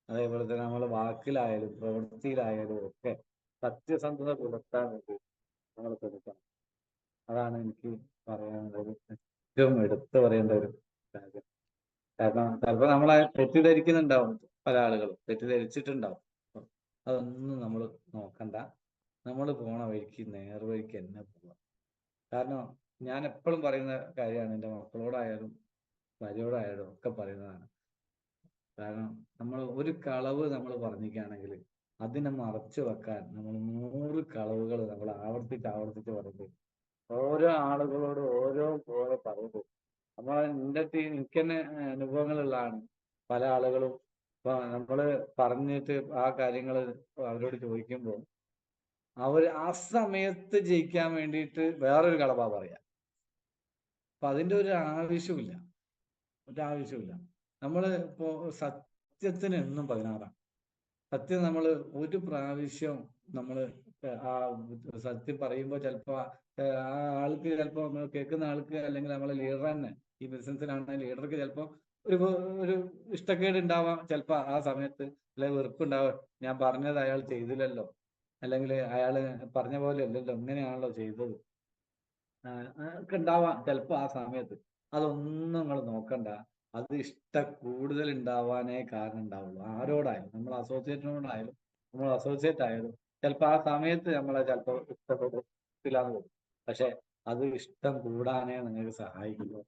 അതേപോലെ തന്നെ നമ്മൾ വാക്കിലായാലും പ്രവൃത്തിയിലായാലും ഒക്കെ സത്യസന്ധത പുലർത്താൻ വേണ്ടി നമ്മൾ ശ്രമിക്കണം. അതാണ് എനിക്ക് പറയാനുള്ളത്, ഏറ്റവും എടുത്തു പറയേണ്ട ഒരു കാര്യം. കാരണം ചിലപ്പോൾ നമ്മളെ തെറ്റിദ്ധരിക്കുന്നുണ്ടാവും, പല ആളുകളും തെറ്റിദ്ധരിച്ചിട്ടുണ്ടാവും. അതൊന്നും നമ്മൾ നോക്കണ്ട. നമ്മൾ പോണ വഴിക്ക് നേർവഴിക്ക് തന്നെ പോവാം. കാരണം ഞാൻ എപ്പോഴും പറയുന്ന കാര്യമാണ്, എൻ്റെ മക്കളോടായാലും ഭാര്യയോടായാലും ഒക്കെ പറയുന്നതാണ്. കാരണം നമ്മൾ ഒരു കളവ് നമ്മൾ പറഞ്ഞിരിക്കുകയാണെങ്കിൽ അതിനെ മറച്ചു വെക്കാൻ നമ്മൾ 100 കളവുകൾ നമ്മൾ ആവർത്തിച്ച് പറയുമ്പോൾ ഓരോ ആളുകളോട് ഓരോ പോലെ പറയുമ്പോൾ എനിക്ക് തന്നെ അനുഭവങ്ങളുള്ളതാണ്. പല ആളുകളും ഇപ്പൊ നമ്മള് പറഞ്ഞിട്ട് ആ കാര്യങ്ങൾ അവരോട് ചോദിക്കുമ്പോൾ അവർ ആ സമയത്ത് ജയിക്കാൻ വേണ്ടിയിട്ട് വേറൊരു കളവാ പറയാ. അപ്പൊ അതിന്റെ ഒരു ആവശ്യമില്ല. നമ്മള് ഇപ്പോ സത്യത്തിന് എന്നും 16 സത്യം. നമ്മൾ ഒരു പ്രാവശ്യം നമ്മൾ ആ സത്യം പറയുമ്പോൾ ചിലപ്പോ ആ ആൾക്ക് ചിലപ്പോ കേൾക്കുന്ന ആൾക്ക് അല്ലെങ്കിൽ നമ്മളെ ലീഡർ തന്നെ, ഈ ബിസിനസ്സിലാണെങ്കിൽ ലീഡർക്ക് ചിലപ്പോ ഒരു ഒരു ഇഷ്ടക്കേട് ഉണ്ടാവാം ചിലപ്പോ ആ സമയത്ത്, അല്ലെങ്കിൽ വെറുപ്പുണ്ടാവാം, ഞാൻ പറഞ്ഞത് അയാൾ ചെയ്തില്ലല്ലോ, അല്ലെങ്കിൽ അയാൾ പറഞ്ഞ പോലെ അല്ലല്ലോ, ഇങ്ങനെയാണല്ലോ ചെയ്തത്, ഒക്കെ ഉണ്ടാവാം ചിലപ്പോ ആ സമയത്ത്. അതൊന്നും നിങ്ങൾ നോക്കണ്ട. അത് കൂടുതൽ ഉണ്ടാവാനേ കാരണം ഉണ്ടാവുള്ളൂ. ആരോടായാലും, നമ്മൾ അസോസിയേറ്റിനോടായാലും, നമ്മൾ അസോസിയേറ്റ് ആയാലും ചിലപ്പോൾ ആ സമയത്ത് നമ്മളെ ചിലപ്പോൾ ഇഷ്ടപ്പെട്ടില്ലാന്ന് പോകും. പക്ഷെ അത് ഇഷ്ടം കൂടാനേ നിങ്ങൾക്ക് സഹായിക്കുള്ളൂ.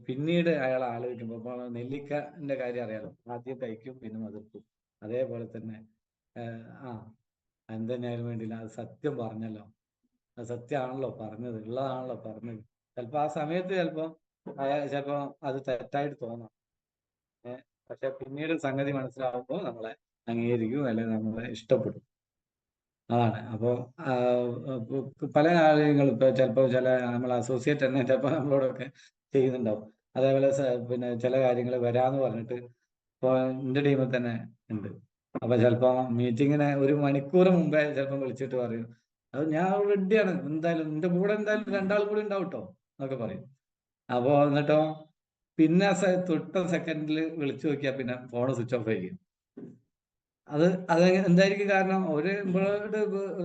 പിന്നീട് അയാൾ ആലോചിക്കുമ്പോൾ, ഇപ്പോൾ നെല്ലിക്കന്റെ കാര്യം അറിയാലോ, ആദ്യം കഴിക്കും പിന്നെ മതിർക്കും. അതേപോലെ തന്നെ ആ എന്തെന്നായാലും വേണ്ടിയില്ല, അത് സത്യം പറഞ്ഞല്ലോ, അത് സത്യമാണല്ലോ പറഞ്ഞത്, ഉള്ളതാണല്ലോ പറഞ്ഞത്. ചിലപ്പോൾ ആ സമയത്ത് ചിലപ്പോൾ അത് തെറ്റായിട്ട് തോന്നാം. പക്ഷെ പിന്നീട് സംഗതി മനസ്സിലാവുമ്പോൾ നമ്മളെ അംഗീകരിക്കും, അല്ലെങ്കിൽ നമ്മളെ ഇഷ്ടപ്പെടും. അതാണ്. അപ്പോൾ പല കാര്യങ്ങളും ഇപ്പൊ ചിലപ്പോൾ നമ്മൾ അസോസിയേറ്റ് തന്നെ ചിലപ്പോൾ നമ്മളോടൊക്കെ ചെയ്യുന്നുണ്ടാവും. അതേപോലെ പിന്നെ ചില കാര്യങ്ങൾ വരാന്ന് പറഞ്ഞിട്ട് ഇപ്പോൾ എന്റെ ടീമിൽ തന്നെ ഉണ്ട്. അപ്പൊ ചിലപ്പോ മീറ്റിങ്ങിന് 1 മണിക്കൂർ മുമ്പേ ചിലപ്പോൾ വിളിച്ചിട്ട് പറയും, അത് ഞാൻ റെഡിയാണ്, എന്തായാലും നിന്റെ കൂടെ എന്തായാലും 2 ആളും കൂടി ഉണ്ടാവും കേട്ടോ എന്നൊക്കെ പറയും. അപ്പോ എന്നിട്ടോ പിന്നെ തൊട്ട സെക്കൻഡിൽ വിളിച്ചു നോക്കിയാൽ പിന്നെ ഫോൺ സ്വിച്ച് ഓഫ് ആയിരിക്കും. അത് എന്തായിരിക്കും കാരണം? ഇവളോട്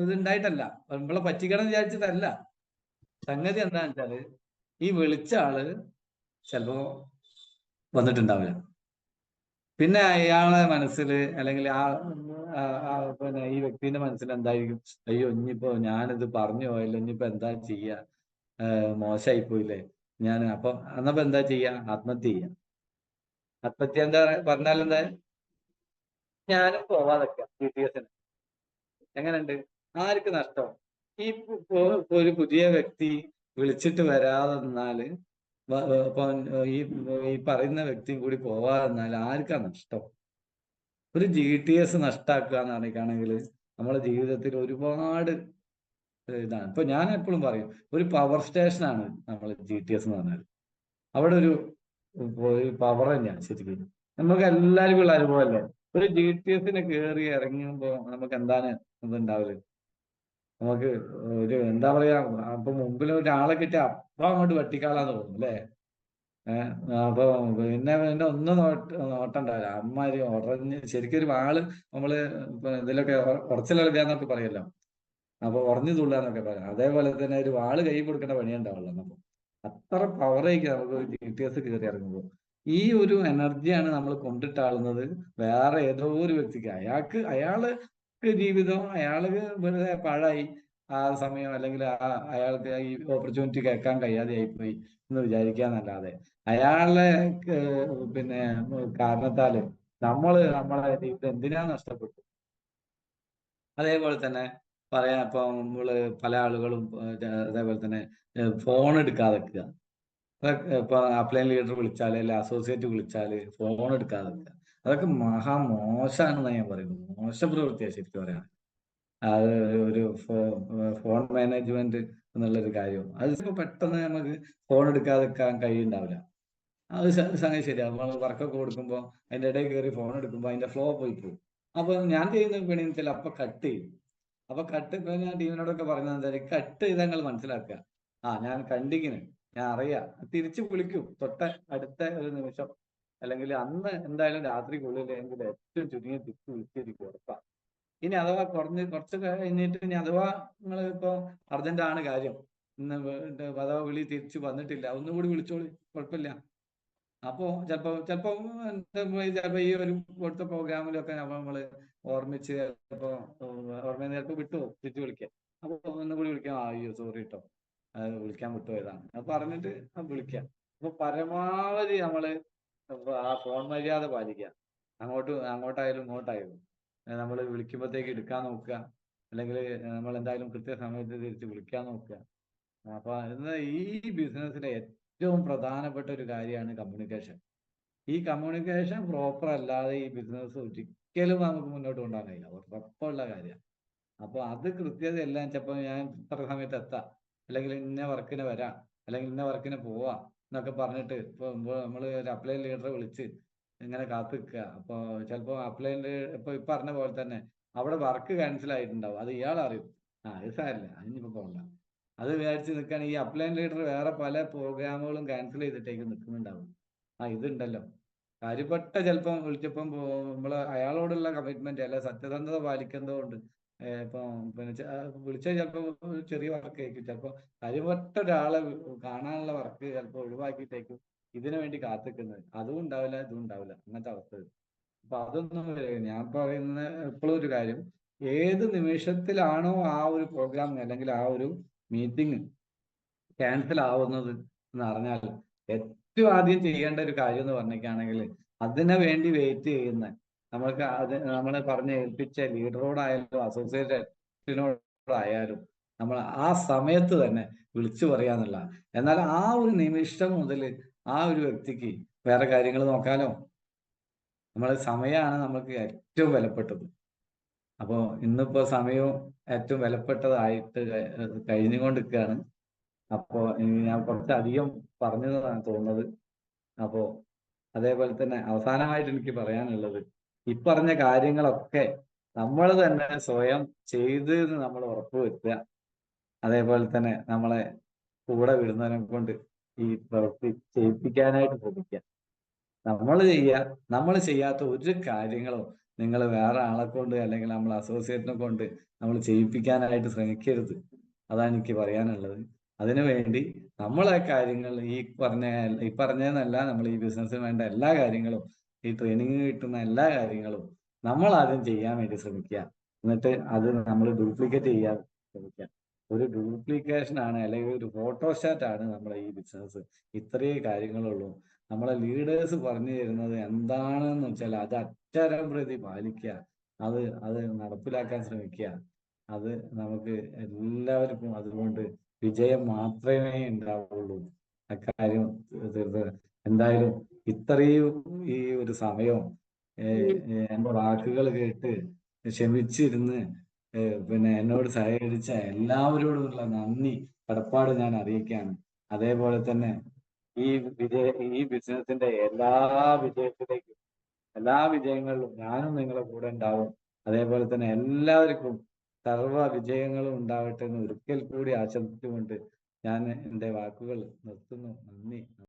ഇതുണ്ടായിട്ടല്ല, ഇവളെ പറ്റിക്കണം വിചാരിച്ചിട്ടല്ല. സംഗതി എന്താന്ന് വെച്ചാല് ഈ വിളിച്ച ആള് ചിലപ്പോ വന്നിട്ടുണ്ടാവില്ല. പിന്നെ അയാളെ മനസ്സിൽ, അല്ലെങ്കിൽ പിന്നെ ഈ വ്യക്തിന്റെ മനസ്സിൽ എന്തായിരിക്കും? അയ്യോ, ഇനിയിപ്പോ ഞാനിത് പറഞ്ഞു പോയല്ലോ, ഇനിയിപ്പോ എന്താ ചെയ്യാ, മോശമായി പോയില്ലേ ഞാൻ. അപ്പൊ അന്നപ്പോ എന്താ ചെയ്യാ? ആത്മഹത്യ ചെയ്യാം. ആത്മഹത്യ എന്താ പറഞ്ഞാൽ എന്താ? ഞാനും പോവാതൊക്കെ BTS-ന്. എങ്ങനെയുണ്ട്? ആർക്ക് നഷ്ടം? ഈ ഒരു പുതിയ വ്യക്തി വിളിച്ചിട്ട് വരാതെ നിന്നാല്, ഇപ്പൊ ഈ പറയുന്ന വ്യക്തിയും കൂടി പോവാതെ നിന്നാൽ ആർക്കാ നഷ്ടം? ഒരു GTS നഷ്ടാക്കുക എന്ന് പറഞ്ഞിട്ടാണെങ്കിൽ നമ്മുടെ ജീവിതത്തിൽ ഒരുപാട് ഇതാണ്. ഇപ്പൊ ഞാൻ എപ്പോഴും പറയും, ഒരു പവർ സ്റ്റേഷനാണ് നമ്മൾ GTS എന്ന് പറഞ്ഞാൽ. അവിടെ ഒരു പവർ തന്നെയാണ് ശരിക്കും. നമുക്ക് എല്ലാവർക്കും ഉള്ള അനുഭവമല്ലേ? ഒരു GTS-ന് കയറി ഇറങ്ങുമ്പോൾ നമുക്ക് എന്താണ് ഇതുണ്ടാവില്ല. നമുക്ക് ഒരു എന്താ പറയാ, അപ്പൊ മുമ്പിൽ ഒരാളെ കിട്ടിയ അപ്പൊ അങ്ങോട്ട് വെട്ടിക്കാളാന്ന് തോന്നും അല്ലേ? അപ്പൊ പിന്നെ ഒന്നും നോട്ടണ്ടാവില്ല. അമ്മാതിരി ഉടഞ്ഞ് ശരിക്കും ഒരു വാള് നമ്മള് ഇതിലൊക്കെ ഉറച്ചിൽ കളിക്കാന്നൊക്കെ പറയല്ലോ. അപ്പൊ ഉറഞ്ഞു തുള്ളാന്നൊക്കെ പറയാം. അതേപോലെ തന്നെ ഒരു വാള് കൈ കൊടുക്കേണ്ട പണിയുണ്ടാവുള്ളൂ. അപ്പൊ അത്ര പവറേക്ക് നമുക്ക് ഒരു GTS കയറി ഇറങ്ങുമ്പോൾ ഈ ഒരു എനർജിയാണ് നമ്മൾ കൊണ്ടിട്ടാളുന്നത് വേറെ ഏതോ ഒരു വ്യക്തിക്ക്. അയാള് ജീവിതം അയാൾക്ക് വെറുതെ പാഴായി ആ സമയം, അല്ലെങ്കിൽ അയാൾക്ക് ഈ ഓപ്പർച്യൂണിറ്റി കേൾക്കാൻ കഴിയാതെ ആയിപ്പോയി എന്ന് വിചാരിക്കാന്നല്ലാതെ, അയാളെ പിന്നെ കാരണത്താല് നമ്മളെ ജീവിതം എന്തിനാ നഷ്ടപ്പെട്ടു. അതേപോലെ തന്നെ പറയാം, ഇപ്പൊ നമ്മള് പല ആളുകളും അതേപോലെ തന്നെ ഫോൺ എടുക്കാതെ വെക്കുക. ഇപ്പൊ അപ്ലൈൻ ലീഡർ വിളിച്ചാല്, അല്ലെ അസോസിയേറ്റ് വിളിച്ചാല് ഫോൺ എടുക്കാതെ വെക്കുക. അതൊക്കെ മോശമാണെന്നാണ് ഞാൻ പറയുന്നത്. മോശ പ്രവൃത്തിയാണ് ശരിക്കും പറയാം. അത് ഒരു ഫോൺ മാനേജ്മെന്റ് എന്നുള്ളൊരു കാര്യം, അത് ഇപ്പൊ പെട്ടെന്ന് നമുക്ക് ഫോൺ എടുക്കാതെ വെക്കാൻ കഴിയുണ്ടാവില്ല. അത് സംഗതി ശരിയാണ്. നമ്മൾ വർക്കൊക്കെ കൊടുക്കുമ്പോൾ അതിന്റെ ഇടയിൽ കയറി ഫോൺ എടുക്കുമ്പോൾ അതിന്റെ ഫ്ലോ പോയി പോകും. അപ്പൊ ഞാൻ ചെയ്യുന്ന പണിയെന്ന് വെച്ചാൽ അപ്പൊ കട്ട് ചെയ്യും. അപ്പൊ ഇപ്പൊ ഞാൻ ടീമിനോടൊക്കെ പറഞ്ഞത് എന്താ, കട്ട് ചെയ്താൽ നിങ്ങൾ മനസ്സിലാക്കുക, ഞാൻ കണ്ടിങ്ങനെ, ഞാൻ അറിയാം, തിരിച്ചു വിളിക്കും തൊട്ട അടുത്ത ഒരു നിമിഷം, അല്ലെങ്കിൽ അന്ന് എന്തായാലും രാത്രിക്കുള്ളിൽ എങ്കിൽ ഏറ്റവും ചുരുങ്ങിയ തിരിച്ചു വിളിച്ചിരിക്കും ഉറപ്പാണ്. ഇനി അഥവാ കുറച്ച് കഴിഞ്ഞിട്ട് ഇനി അഥവാ നിങ്ങൾ ഇപ്പൊ അർജന്റ് ആണ് കാര്യം, ഇന്ന് അഥവാ വിളി തിരിച്ചു വന്നിട്ടില്ല, ഒന്നുകൂടി വിളിച്ചോളി, കുഴപ്പമില്ല. അപ്പോ ചിലപ്പോ ഈ ഒരു കൊടുത്ത പ്രോഗ്രാമിലൊക്കെ നമ്മള് ഓർമ്മിച്ച് ചിലപ്പോ ഓർമ്മ ചിലപ്പോ വിട്ടുപോകും തിരിച്ചു വിളിക്കാൻ. അപ്പൊ ഒന്നുകൂടി വിളിക്കാം, അയ്യോ സോറി കേട്ടോ, അത് വിളിക്കാൻ വിട്ടുപോയതാണ്, അത് പറഞ്ഞിട്ട് വിളിക്കാം. അപ്പൊ പരമാവധി നമ്മള് ആ ഫോൺ മര്യാദ പാലിക്കുക. അങ്ങോട്ടായാലും ഇങ്ങോട്ടായാലും നമ്മൾ വിളിക്കുമ്പോഴത്തേക്ക് എടുക്കാൻ നോക്കുക, അല്ലെങ്കിൽ നമ്മൾ എന്തായാലും കൃത്യസമയത്ത് തിരിച്ച് വിളിക്കാൻ നോക്കുക. അപ്പൊ ഈ ബിസിനസ്സിലെ ഏറ്റവും പ്രധാനപ്പെട്ട ഒരു കാര്യമാണ് കമ്മ്യൂണിക്കേഷൻ. ഈ കമ്മ്യൂണിക്കേഷൻ പ്രോപ്പർ അല്ലാതെ ഈ ബിസിനസ് ഒരിക്കലും നമുക്ക് മുന്നോട്ട് കൊണ്ടുപോകാൻ കഴിയില്ല, ഉറപ്പുള്ള കാര്യമാണ്. അപ്പൊ അത് കൃത്യത എല്ലാം ചിലപ്പോൾ ഞാൻ ഇത്ര സമയത്ത് എത്താം, അല്ലെങ്കിൽ ഇന്ന വർക്കിന് വരാം, അല്ലെങ്കിൽ ഇന്ന വർക്കിന് പോവാം എന്നൊക്കെ പറഞ്ഞിട്ട് ഇപ്പൊ നമ്മൾ ഒരു അപ്ലൈ ലീഡറെ വിളിച്ച് ഇങ്ങനെ കാത്തു നിൽക്കുക. അപ്പൊ ചിലപ്പോൾ അപ്ലൈൻ്റെ ഇപ്പൊ പറഞ്ഞ പോലെ തന്നെ അവിടെ വർക്ക് ക്യാൻസൽ ആയിട്ടുണ്ടാവും. അത് ഇയാൾ അറിയും, ഇത് സാരില്ല, അതിനിപ്പോ പോകണ്ട, അത് വിചാരിച്ച് നിൽക്കാൻ ഈ അപ്ലൈൻ ലീഡർ വേറെ പല പ്രോഗ്രാമുകളും ക്യാൻസൽ ചെയ്തിട്ടേക്ക് നിൽക്കുന്നുണ്ടാവും. ഇതുണ്ടല്ലോ കാര്യപ്പെട്ട ചിലപ്പം വിളിച്ചപ്പം നമ്മള് അയാളോടുള്ള കമ്മിറ്റ്മെന്റ് അല്ല സത്യസന്ധത പാലിക്കുന്നതുകൊണ്ട് ഇപ്പം പിന്നെ വിളിച്ചാൽ ചിലപ്പോൾ ഒരു ചെറിയ വർക്ക് ആയിരിക്കും, ചിലപ്പോൾ കഴിവറ്റ ഒരാളെ കാണാനുള്ള വർക്ക് ചിലപ്പോൾ ഒഴിവാക്കിയിട്ടേക്കും ഇതിനു വേണ്ടി കാത്തിക്കുന്നത്. അതും ഉണ്ടാവില്ല, ഇതും ഉണ്ടാവില്ല, അങ്ങനത്തെ അവസ്ഥ വരും. അപ്പൊ അതൊന്നും ഞാൻ പറയുന്ന എപ്പോഴും ഒരു കാര്യം, ഏത് നിമിഷത്തിലാണോ ആ ഒരു പ്രോഗ്രാം അല്ലെങ്കിൽ ആ ഒരു മീറ്റിംഗ് ക്യാൻസൽ ആവുന്നത് എന്ന് അറിഞ്ഞാൽ ഏറ്റവും ആദ്യം ചെയ്യേണ്ട ഒരു കാര്യം എന്ന് പറഞ്ഞിട്ടാണെങ്കിൽ അതിനു വേണ്ടി വെയിറ്റ് ചെയ്യുന്ന നമ്മൾക്ക് അത് നമ്മൾ പറഞ്ഞ് ഏൽപ്പിച്ച ലീഡറോടായാലും അസോസിയേറ്റിനോടായാലും നമ്മൾ ആ സമയത്ത് തന്നെ വിളിച്ചു പറയാന്നുള്ള. എന്നാൽ ആ ഒരു നിമിഷം മുതൽ ആ ഒരു വ്യക്തിക്ക് വേറെ കാര്യങ്ങൾ നോക്കാലോ. നമ്മളെ സമയമാണ് നമുക്ക് ഏറ്റവും വിലപ്പെട്ടത്. അപ്പോ ഇന്നിപ്പോ സമയവും ഏറ്റവും വിലപ്പെട്ടതായിട്ട് കഴിഞ്ഞുകൊണ്ടിരിക്കുകയാണ്. അപ്പോ ഞാൻ കുറച്ചധികം പറഞ്ഞതാണ് തോന്നുന്നത്. അപ്പോ അതേപോലെ തന്നെ അവസാനമായിട്ട് എനിക്ക് പറയാനുള്ളത്, ഇപ്പറഞ്ഞ കാര്യങ്ങളൊക്കെ നമ്മൾ തന്നെ സ്വയം ചെയ്ത് എന്ന് നമ്മൾ ഉറപ്പുവരുത്തുക. അതേപോലെ തന്നെ നമ്മളെ കൂടെ വിടുന്നവരെ കൊണ്ട് ഈ പ്രവൃത്തി ചെയ്യിപ്പിക്കാനായിട്ട് ശ്രമിക്കുക. നമ്മൾ ചെയ്യുക. നമ്മൾ ചെയ്യാത്ത ഒരു കാര്യങ്ങളും നിങ്ങൾ വേറെ ആളെ കൊണ്ട് അല്ലെങ്കിൽ നമ്മളെ അസോസിയേറ്റിനെ കൊണ്ട് നമ്മൾ ചെയ്യിപ്പിക്കാനായിട്ട് ശ്രമിക്കരുത്. അതാണ് എനിക്ക് പറയാനുള്ളത്. അതിനുവേണ്ടി നമ്മളെ കാര്യങ്ങൾ ഈ പറഞ്ഞതെന്നല്ല, നമ്മൾ ഈ ബിസിനസ്സിന് വേണ്ട എല്ലാ കാര്യങ്ങളും, ഈ ട്രെയിനിങ് കിട്ടുന്ന എല്ലാ കാര്യങ്ങളും നമ്മൾ ആദ്യം ചെയ്യാൻ വേണ്ടി ശ്രമിക്കുക. എന്നിട്ട് അത് നമ്മൾ ഡ്യൂപ്ലിക്കേറ്റ് ചെയ്യാൻ ശ്രമിക്കുക. ഒരു ഡ്യൂപ്ലിക്കേഷൻ ആണ് അല്ലെങ്കിൽ ഒരു ഫോട്ടോസ്റ്റാറ്റ് ആണ് നമ്മളെ ഈ ബിസിനസ്. ഇത്രയേ കാര്യങ്ങളുള്ളൂ. നമ്മളെ ലീഡേഴ്സ് പറഞ്ഞു തരുന്നത് എന്താണെന്ന് വെച്ചാൽ അത് അക്ഷരം പ്രതി പാലിക്കുക. അത് അത് നടപ്പിലാക്കാൻ ശ്രമിക്കുക. അത് നമുക്ക് എല്ലാവർക്കും അതുകൊണ്ട് വിജയം മാത്രമേ ഉണ്ടാവുള്ളൂ. അക്കാര്യം തീർത്ത് എന്തായാലും ഇത്രയും ഈ ഒരു സമയം എന്റെ വാക്കുകൾ കേട്ട് ക്ഷമിച്ചിരുന്ന് പിന്നെ എന്നോട് സഹകരിച്ച എല്ലാവരോടുമുള്ള നന്ദി കടപ്പാട് ഞാൻ അറിയിക്കുകയാണ്. അതേപോലെ തന്നെ ഈ ഈ ബിസിനസിന്റെ വിജയത്തിലേക്കും എല്ലാ വിജയങ്ങളിലും ഞാനും നിങ്ങളെ കൂടെ ഉണ്ടാവും. അതേപോലെ തന്നെ എല്ലാവർക്കും സർവ്വ വിജയങ്ങളും ഉണ്ടാവട്ടെ എന്ന് ഒരിക്കൽ കൂടി ആശംസിച്ചുകൊണ്ട് ഞാൻ എൻ്റെ വാക്കുകൾ നിർത്തുന്നു. നന്ദി.